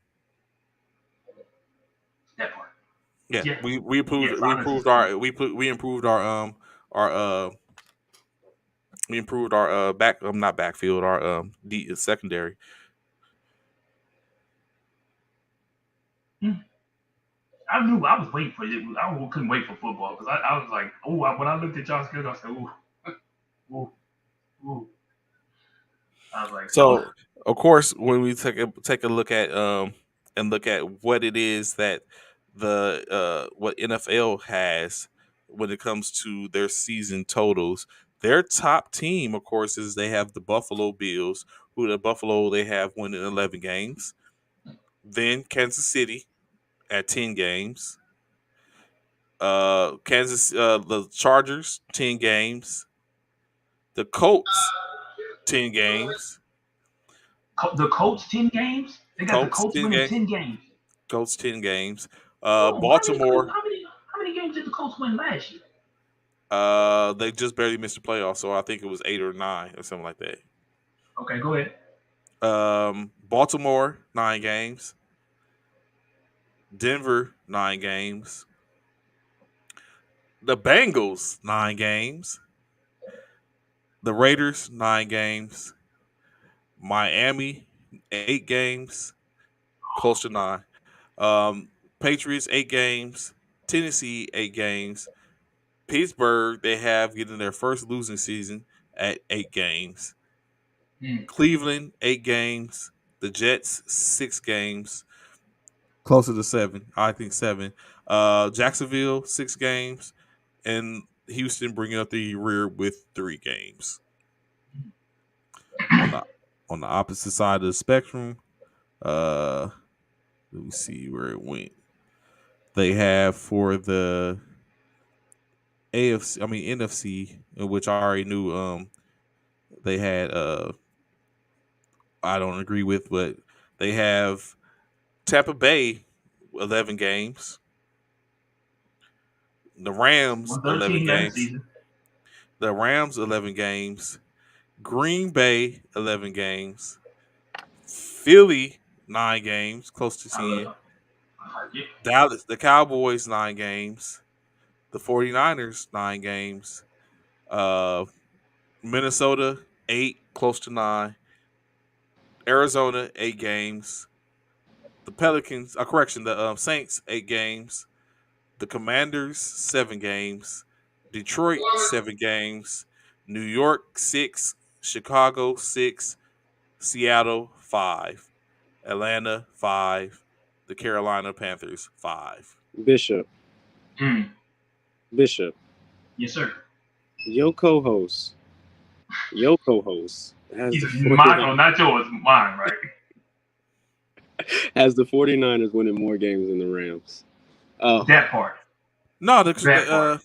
That part. yeah, Yeah. we improved Yeah, silences. we improved our we improved our back not backfield, our secondary. I knew I was waiting for it. I couldn't wait for football because I was like, oh, when I looked at y'all schedule, I said, ooh, ooh, ooh. I was like, oh, So of course, when we take a look at and look at what it is that the what NFL has when it comes to their season totals, their top team, of course, is they have the Buffalo Bills, who the Buffalo they have winning 11 games. Then Kansas City at 10 games. The Chargers 10 games. The Colts 10 games. the Colts 10 games. They got the Colts Colts 10 winning games. 10 games. Colts 10 games. Hold on, Baltimore, how many games did the Colts win last year? they just barely missed the playoffs, so I think it was 8 or 9 or something like that. Okay, go ahead. Baltimore 9 games. Denver 9 games. The Bengals 9 games. The Raiders 9 games. Miami 8 games, close to 9. Patriots 8 games. Tennessee 8 games. Pittsburgh, they have getting their first losing season at 8 games. Hmm. Cleveland 8 games. The Jets 6 games, closer to 7. I think 7. Jacksonville 6 games, and Houston bringing up the rear with 3 games. On the opposite side of the spectrum, let me see where it went. They have for the NFC, which I already knew they had I don't agree with, but they have Tampa Bay 11 games, the Rams 11 113 last games, season. the Rams 11 games, Green Bay 11 games, Philly 9 games, close to I 10, love. I like it. Dallas, the Cowboys 9 games, the 49ers 9 games, uh, Minnesota 8, close to 9, Arizona 8 games, the Pelicans, correction, the Saints 8 games, the Commanders 7 games, Detroit 7 games, New York 6, Chicago 6, Seattle 5, Atlanta 5, the Carolina Panthers 5. Bishop. Mm. Bishop. Yes, sir. Your co-host has He's the mine, 49ers, not yours, mine, right? has the 49ers winning more games than the Rams. Oh, That part. No, That part.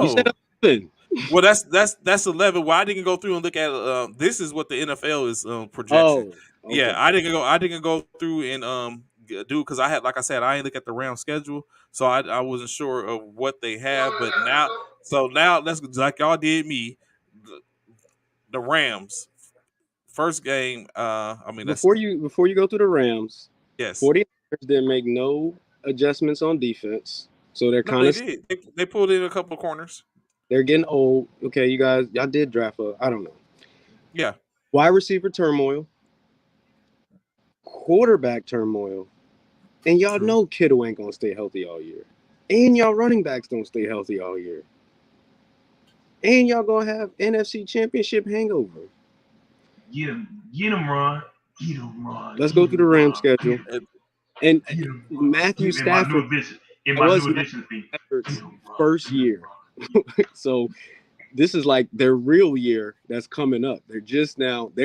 you said no. 11. Well, that's 11. Well, I didn't go through and look at. This is what the NFL is projection. Oh, Yeah, okay. I didn't go through and do because I had, like I said, I ain't look at the round schedule, so I wasn't sure of what they have. But now let's, like y'all did me, the Rams first game. That's Before you go through the Rams, yes. 49ers didn't make no adjustments on defense. So they're No, kind they of did. They pulled in a couple of corners. they're getting old. Okay, y'all did draft I don't know. Yeah, Wide receiver turmoil, quarterback turmoil, and y'all true. know Kittle ain't gonna stay healthy all year. And y'all running backs don't stay healthy all year. And y'all gonna have NFC Championship hangover. Get him, Ron. Get him, Ron. Let's Get go through the him, Rams Ron. schedule. And, And Get him, Ron. Matthew In my new Stafford, edition. In that my was new Matthew edition thing. Get Stafford's him, Ron. first Get him, year. Ron. So this is like their real year that's coming up. They're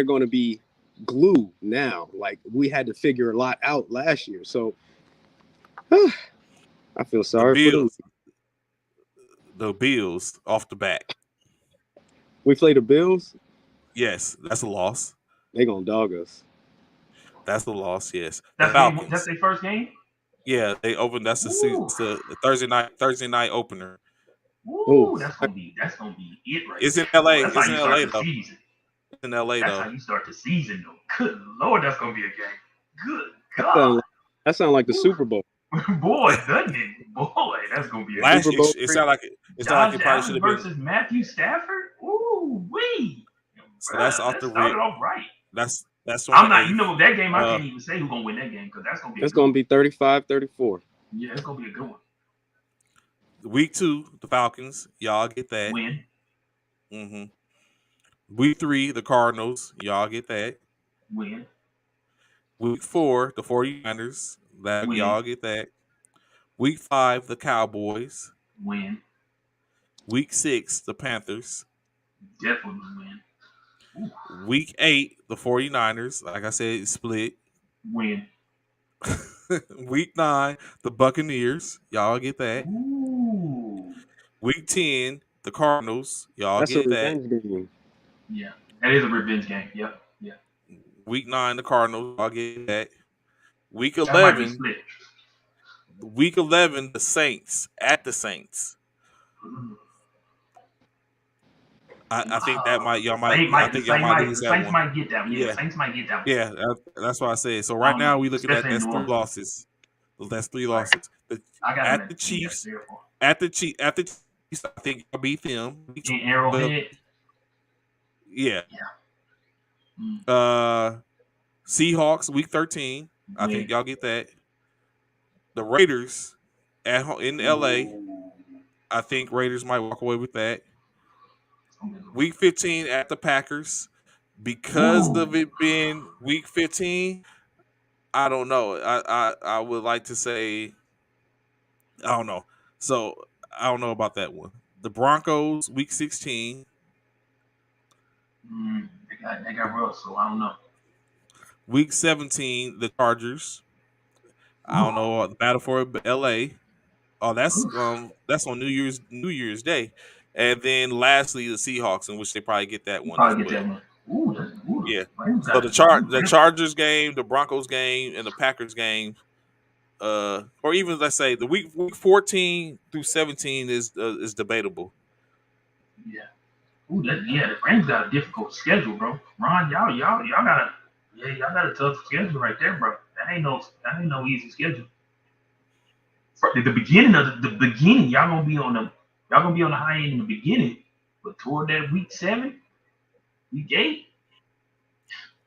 going to be glue now. Like we had to figure a lot out last year. So I feel the sorry for Bills, off the bat. we play the Bills. Yes, that's a loss. They going to dog us. That's a loss. Yes, the That's Falcons. their first game? Yeah, they open. That's Ooh. the Thursday night opener. Ooh, Ooh. that's gonna be it right It's there. in L.A. Oh, that's how It's in you start L.A. the though. season. It's in L.A. That's how though. you start the season, though. Good Lord, that's gonna be a game. Good That God. sound like, that sound like the Ooh. Super Bowl. Boy, doesn't it? Boy, that's gonna be a Last Super year, Bowl it three. sounded like it Josh probably should Allen have been. versus Matthew Stafford. Ooh, wee. So that's off That the started rip. off right. That's on I'm the not, 8th. that game, I can't even say who's gonna win that game because that's gonna be a It's good gonna one. be 35-34. Yeah, it's gonna be a good one. Week 2, the Falcons. Y'all get that. Win. Mm-hmm. Week 3, the Cardinals. Y'all get that. Win. Week 4, the 49ers. Win. Y'all get that. Week 5, the Cowboys. Win. Week 6, the Panthers. Definitely win. Ooh. Week 8, the 49ers. Like I said, it's split. Win. Week 9, the Buccaneers. Y'all get that. Ooh. Week 10, the Cardinals. Y'all That's a get that. revenge game. Yeah, that is a revenge game. Yep. Yeah. Week 9, the Cardinals. Y'all get that. Week That might be 11, split. the Saints at the Saints. I think that might y'all might I think y'all might lose the that Saints one. might get that one. Yeah, Yeah. the Saints might get that one. Yeah, that's what I said. So right now we looking at Especially in that's New 3 Orleans. losses. That's 3 Right. losses. I got At them the at 3 or Chiefs, 4. at the Chiefs, I think y'all beat them. In Arrowhead. Yeah. Mm. Seahawks week 13. I think y'all get that. The Raiders at home in LA. I think Raiders might walk away with that. Week 15 at the Packers. Because of it being week 15, I don't know. I would like to say I don't know. So I don't know about that one. The Broncos week 16. They got Russell. I don't know. Week 17, the Chargers. I don't know the battle for LA. Oh, that's on New Year's Day. And then lastly the Seahawks, in which they probably get that You one as probably get well. that one. Yeah. Rams So got the Chargers game, the Broncos game, and the Packers game, or even let's say the week 14 through 17 is debatable. Yeah. The Rams got a difficult schedule, bro. Ron, y'all got a tough schedule right there, bro. That ain't no easy schedule. The beginning of the beginning, y'all gonna be on the high end in the beginning, but toward that week 7, week 8.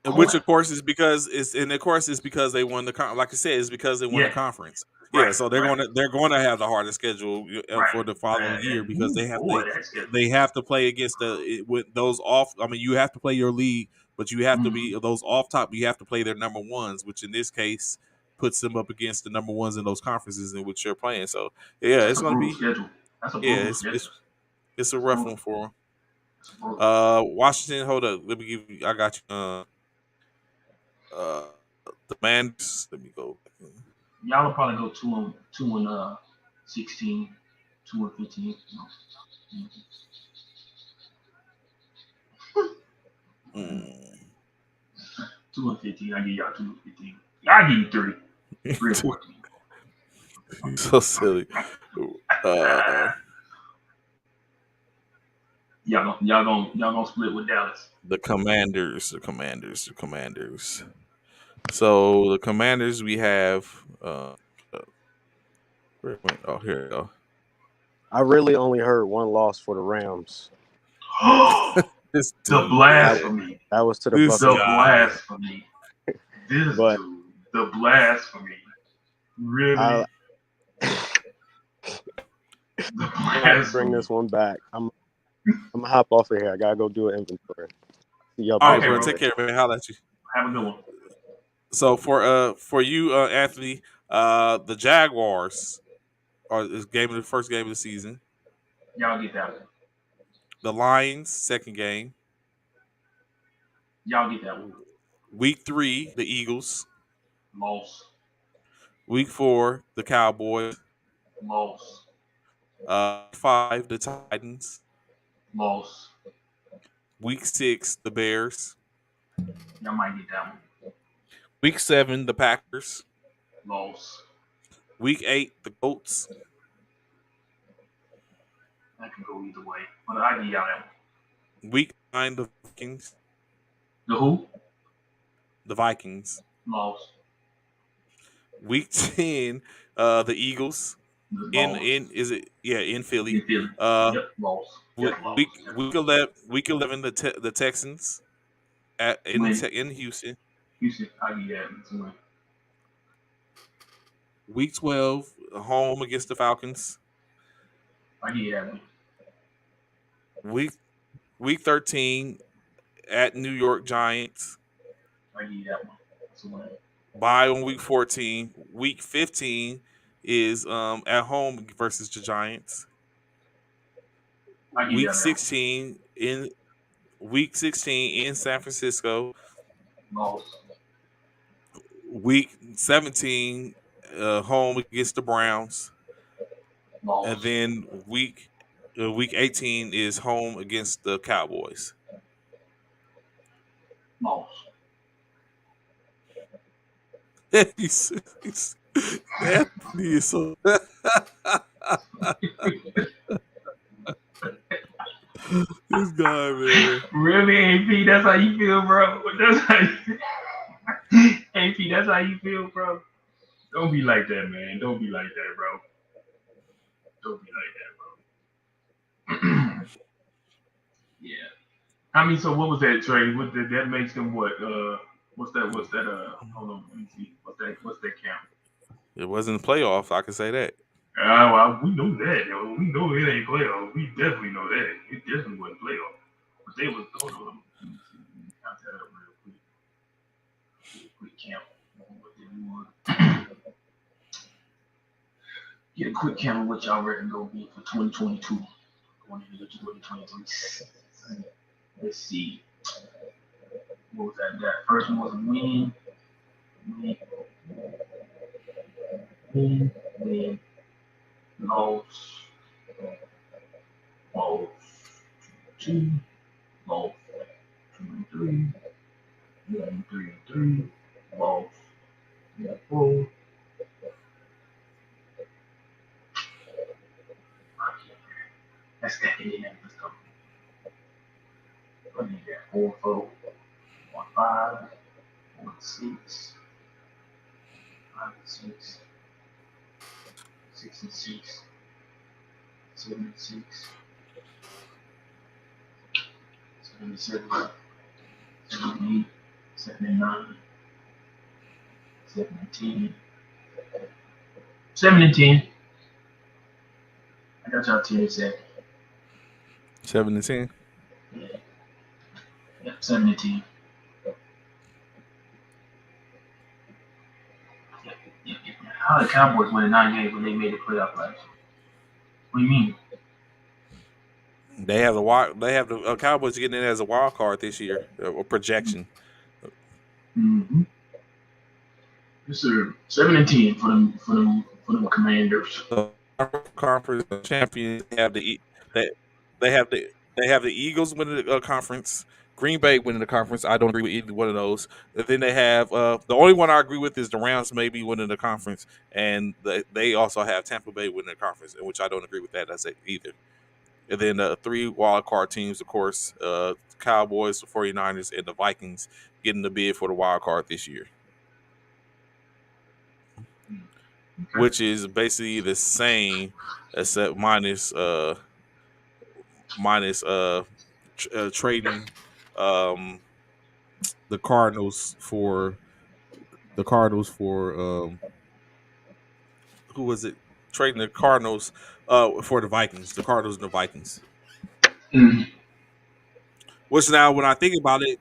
And which of course is because they won the like I said, it's because they won the conference. Right, yeah, so they're going to have the hardest schedule for the following year because they have to play against with those off. I mean, you have to play your league, but you have to be those off top. You have to play their number ones, which in this case puts them up against the number ones in those conferences in which you're playing. So yeah, it's going to be schedule. That's a yeah, schedule. it's a rough one for them. Washington, hold up, let me give you. I got you. The Commanders. Let me go. Y'all will probably go 2-16, 2-15. Mm. 2-15. I give y'all 2-15. Y'all give you 3. 3 or 14. So silly. Y'all gonna split with Dallas. The Commanders. So the Commanders we have. Where it went? Oh, here we go. I really only heard one loss for the Rams. The blasphemy. That was to the This Buccaneers. The blasphemy. This But dude. The blasphemy. Really? I have to bring this one back. I'm gonna hop off of here. I gotta go do an inventory. All right, bro. Take care, man. Holla at you. Have a good one. So for you, Anthony, the Jaguars are the first game of the season. Y'all get that one. The Lions, second game. Y'all get that one. Week 3, the Eagles. Loss. Week 4, the Cowboys. Loss. 5, the Titans. Loss. Week 6, the Bears. Y'all might get that one. Week 7, the Packers. Loss. Week 8, the Colts. I can go either way, but I give y'all that one. Week 9, the Vikings. The who? The Vikings. Lost. Week 10, the Eagles. In Philly. In Philly. Yep, lost. Week 11, the Texans in Houston. Houston, I give that one. Week 12, home against the Falcons. I give that one. Week 13, at New York Giants. I give that one. That's a win. Bye on week 14. Week 15 is at home versus the Giants. Week 16 in San Francisco. Lost. Week 17, home against the Browns. Lost. And then week 18 is home against the Cowboys. Lost. Anthony is so. This guy, man. Really, AP? That's how you feel, bro? That's how AP, that's how you feel, bro? Don't be like that, man. Don't be like that, bro. Don't be like that, bro. Yeah. I mean, so what was that trade? That makes them what? What's that? Hold on, let me see. What's that count? It wasn't a playoff. I can say that. Well, we know that. We know it ain't playoff. We definitely know that. It definitely wasn't playoff. But they was. Hold on. Let me count that up real quick. Quick count. What they won. Get a quick count of what y'all reckon gonna be for 2022. Going into 2023. Let's see. What was that? That first one was a win. Loss. Two. Loss. 2-3. 1-3-3. Loss. 4. That's that in there. Let's go. What do you got? 4-4. 1-5. 1-6. 5-6. 6-6. 7-6. 7-7. 7-8. 7-9. 7-10. 7-10. I got y'all 10-7. 7-10. Yeah. Yep, 7-10. Yep. How the Cowboys win 9 games when they made the playoff last year? What do you mean? They have the Cowboys getting in as a wild card this year, or projection. Mm-hmm. Yes, sir. 7-10 for them Commanders. Conference champions have they have the Eagles winning the conference. Green Bay winning the conference. I don't agree with either one of those. And then they have the only one I agree with is the Rams maybe winning the conference, and they also have Tampa Bay winning the conference, in which I don't agree with that either. And then the 3 wild card teams, of course, Cowboys, the 49ers, and the Vikings getting the bid for the wild card this year. Okay. Which is basically the same, except minus trading the Cardinals for who was it? Trading the Cardinals for the Vikings. The Cardinals and the Vikings. Mm-hmm. Which now, when I think about it,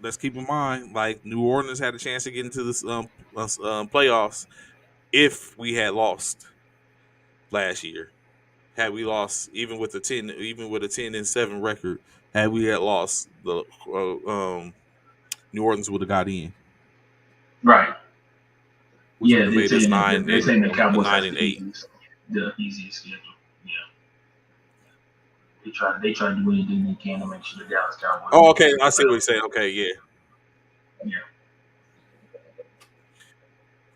let's keep in mind, like New Orleans had a chance to get into this playoffs if we had lost last year. Had we lost, even with a 10-7 record, had we had lost, the New Orleans would have got in. Right. Which would have made us 9 saying the Cowboys 9-8. The easiest schedule. Yeah. They try to do anything they can to make sure the Dallas Cowboys. Oh, okay. I see what you're saying. Okay, yeah. Yeah.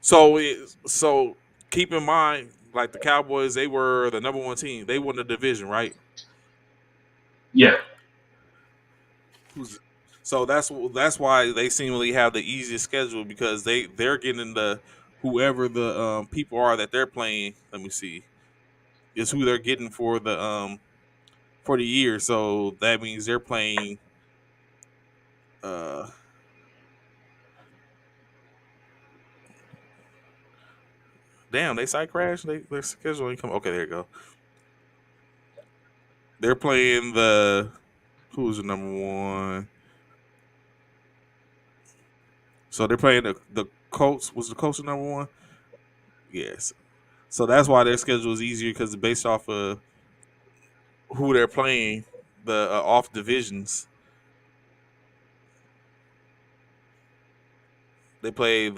So keep in mind, like the Cowboys, they were the number 1 team. They won the division, right? Yeah. So that's why they seemingly have the easiest schedule, because they're getting the whoever the people are that they're playing. Let me see, is who they're getting for the year. So that means they're playing. Uh, damn, they side crash. Their schedule ain't come. Okay, there you go. They're playing who's the number 1. So they're playing the Colts. Was the Colts the number 1? Yes. So that's why their schedule is easier, because it's based off of who they're playing, the off divisions. They play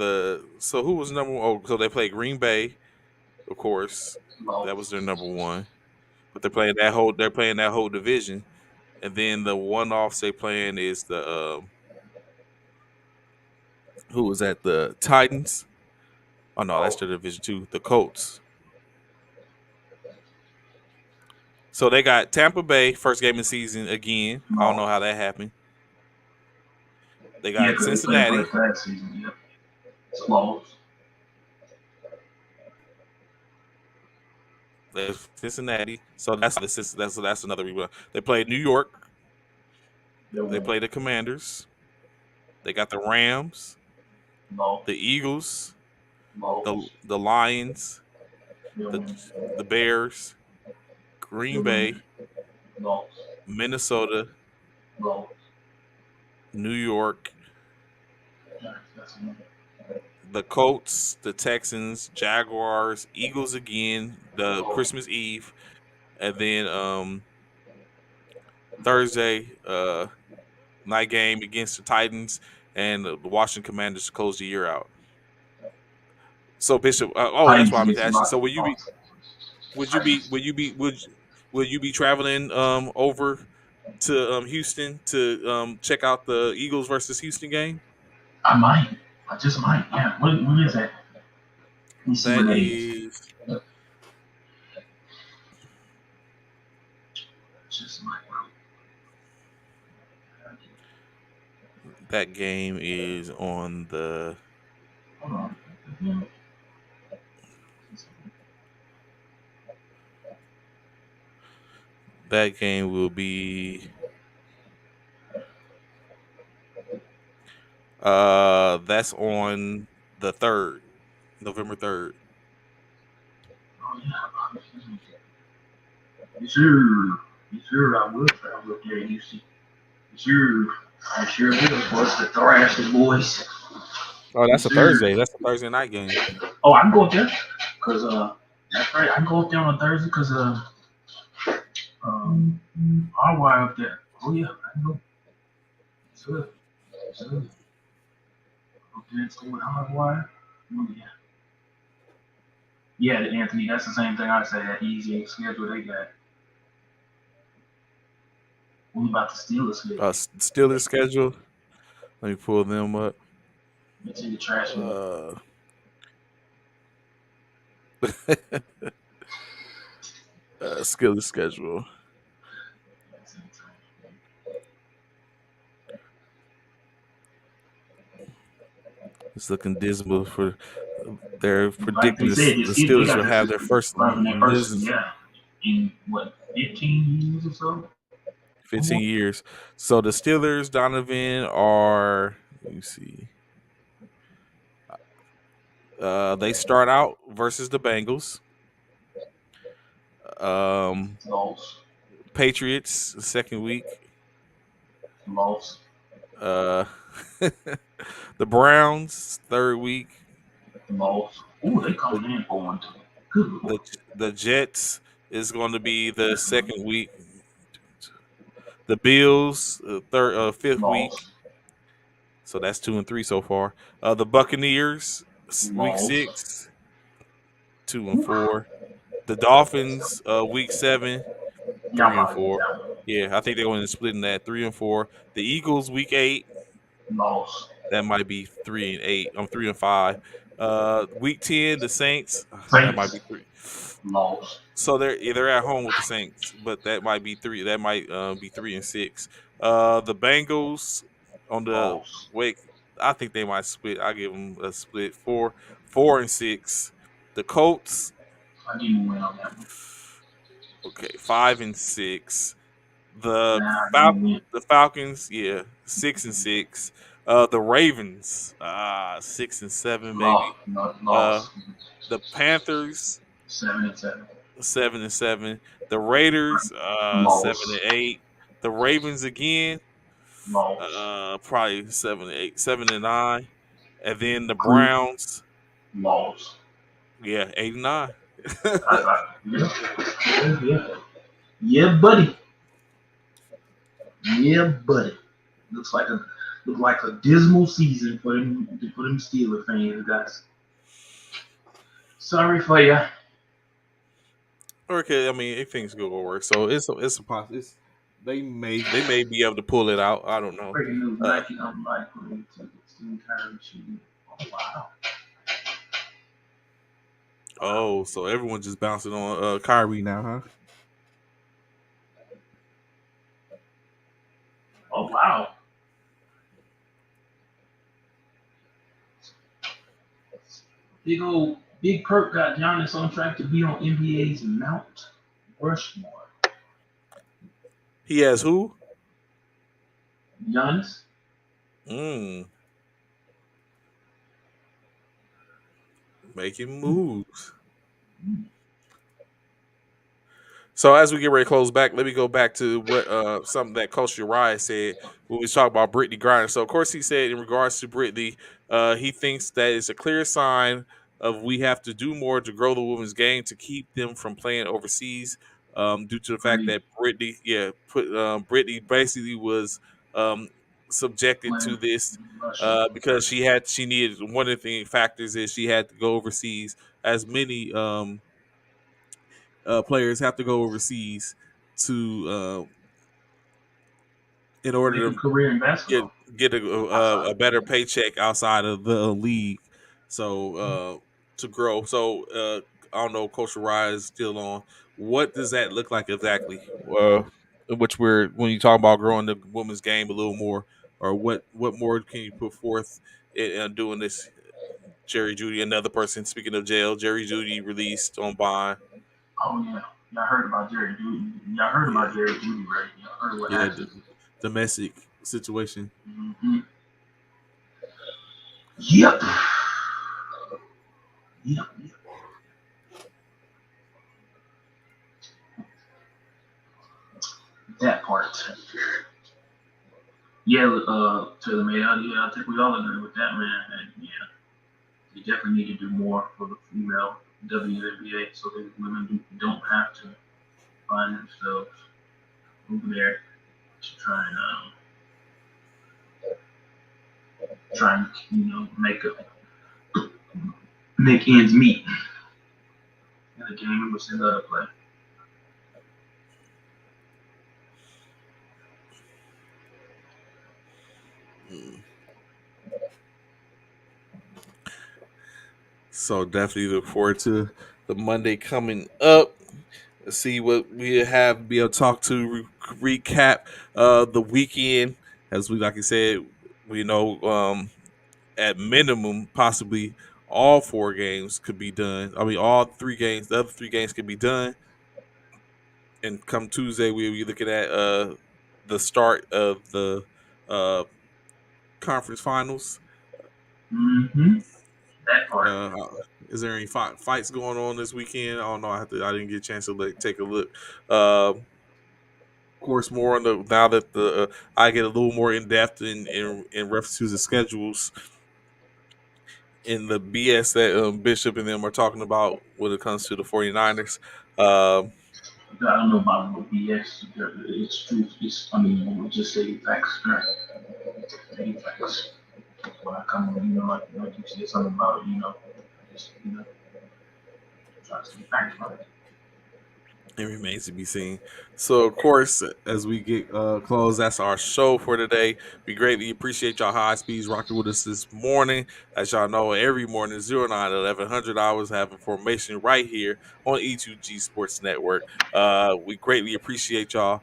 so who was number 1? Oh, so they play Green Bay, of course. That was their number 1. But they're playing that whole division. And then the one off they playing is the who was that? The Titans. Oh no, that's their division 2. The Colts. So they got Tampa Bay first game of the season again. I don't know how that happened. They got because Cincinnati. they played first last season. Yep. It's close. There's Cincinnati. So that's another rebound. They played New York. They played the Commanders. They got the Rams, the Eagles, the Lions, the Bears, Green Bay, Minnesota, New York, the Colts, the Texans, Jaguars, Eagles again, the Christmas Eve, and then Thursday night game against the Titans and the Washington Commanders to close the year out. So Bishop, that's why I'm asking. So will you be traveling over to Houston to check out the Eagles versus Houston game? I might. I just might. Yeah. When is that? That is. Just might. That game is on the. Hold on. That game will be. That's on the 3rd, November 3rd. Oh yeah. You sure I will travel up there, you see. I sure will. What's the thrash the boys? Oh, that's a Thursday. That's a Thursday night game. Oh, I can go up there. Cause that's right. I can go up there on a Thursday because our wire up there. Oh yeah, I can go. Sure. Up there and stay with our wire. Oh yeah. Yeah, Anthony, that's the same thing I say, that easy schedule they got. What about the Steelers schedule? Steelers schedule. Let me pull them up. It's in the trash. Steelers schedule. It's looking dismal for their predicting the Steelers will have their first in what, 15 years or so? 15 years. So the Steelers, Donovan, are, let me see. They start out versus the Bengals. Patriots, second week. Loss. The Browns, third week. Loss. Ooh, they coming in for one too. The Jets is going to be the second week. The Bills, fifth week. So that's 2 and 3 so far. The Buccaneers, week 6, 2 and 4. The Dolphins, week 7, 3 and 4. Yeah, I think they're going to split in that 3 and 4. The Eagles, week 8. Loss. That might be 3 and 8. I'm 3 and 5. Week 10, the Saints. That might Saints be 3. lost. So they're at home with the Saints, but that might be 3. That might be 3-6. The Bengals on the Lost. wait. I think they might split. I give them a split 4-6. The Colts, I give him a win on that one. okay, 5-6. The Nah, I give him a win. The Falcons, yeah, 6-6. The Ravens, 6-7, Lost. baby. Not Uh, lost. the Panthers, 7-7. 7-7. The Raiders, seven Lost. and eight. The Ravens again, Lost. probably 7-8, 7-9. And then the Cleveland Browns, lost. yeah, 8-9. Yeah. Yeah, yeah. Yeah, buddy. Yeah, buddy. Looks like a dismal season for them Steeler fans, guys. Sorry for you. Okay, I mean, if things go work, so it's a possibility. They may be able to pull it out. I don't know. Breaking news: Uh, Nike unlikely tickets to entire shooting. Oh wow! Wow! oh, so everyone just bouncing on Kyrie now, huh? Oh wow! Big Perk got Giannis on track to be on NBA's Mount Rushmore. He has who? Giannis. Mm, making moves. So as we get ready to close back, let me go back to what something that Coach Uriah said when we was talking about Brittany Griner. So of course he said in regards to Brittany, he thinks that it's a clear sign of we have to do more to grow the women's game to keep them from playing overseas. Due to the fact Agreed. that Brittany basically was um, subjected to Playing this Russia. because she needed one of the factors is she had to go overseas as many players have to go overseas to in Make order a to career in get basketball get outside a of the better game. paycheck outside of the league. So to grow. So I don't know. Coach Rai is still on. What does that look like exactly? Which we're when you talk about growing the women's game a little more, or what more can you put forth in doing this? Jerry Judy, another person. Speaking of jail, Jerry Judy released on bond. Oh yeah, y'all heard about Jerry Judy? Y'all heard Yeah, about Jerry Judy, right? Y'all heard what yeah, happened? domestic situation. Mm-hmm. Yep. Yep. Yep. That part. Yeah, Taylor made out. Yeah, I think we all agree with that, man. And yeah, they definitely need to do more for the female WNBA so that women don't have to find themselves over there to try and make ends meet in the game in which they let her play. Mm. So definitely look forward to the Monday coming up. Let's see what we have be able to talk to recap the weekend. As we like I said, we know at minimum possibly all 4 games could be done. I mean all 3 games, the other 3 games could be done. And come Tuesday we'll be looking at the start of the uh conference finals. Mm-hmm. That part. Uh, is there any fights going on this weekend? I don't know. I didn't get a chance to take a look. Of course, more on the now that the I get a little more in depth in reference to the schedules in the BS that Bishop and them are talking about when it comes to the 49ers. Um, I don't know about what BS. It's true. I mean, we'll just say facts. Right? Say facts. When I come, like you said something about, just, try to say facts about it. It remains to be seen. So, of course, as we get close, that's our show for today. We greatly appreciate y'all high speeds rocking with us this morning. As y'all know, every morning, 09 11 hours, have information right here on E2G Sports Network. We greatly appreciate y'all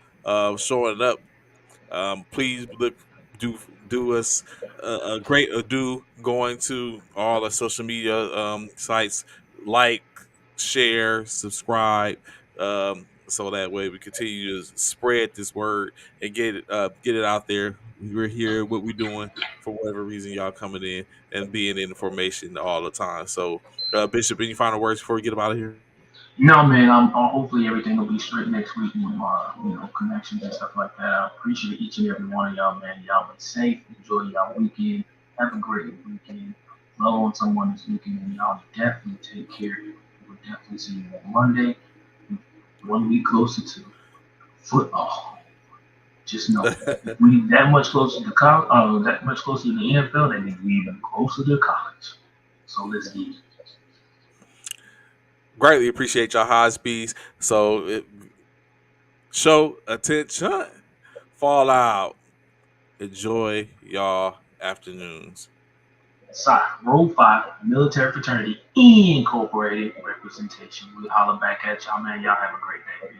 showing up. Please look do do us a great ado going to all the social media sites, like, share, subscribe, so that way we continue to spread this word and get it out there. We're here, what we're doing for whatever reason y'all coming in and being in information all the time. So, Bishop, any final words before we get out of here? No, man. Hopefully everything will be straight next week with connections and stuff like that. I appreciate each and every one of y'all, man. Y'all be safe. Enjoy y'all weekend. Have a great weekend. Love on someone this weekend, and y'all definitely take care. We'll definitely see you on Monday. 1 week closer to football. Just know if we that much closer to college, that much closer to the NFL, that means we even closer to college. So let's get it. Greatly appreciate y'all high speeds. So, show attention, fall out. Enjoy y'all afternoons. Roll 5, Military Fraternity Incorporated representation. We holler back at y'all, man. Y'all have a great day.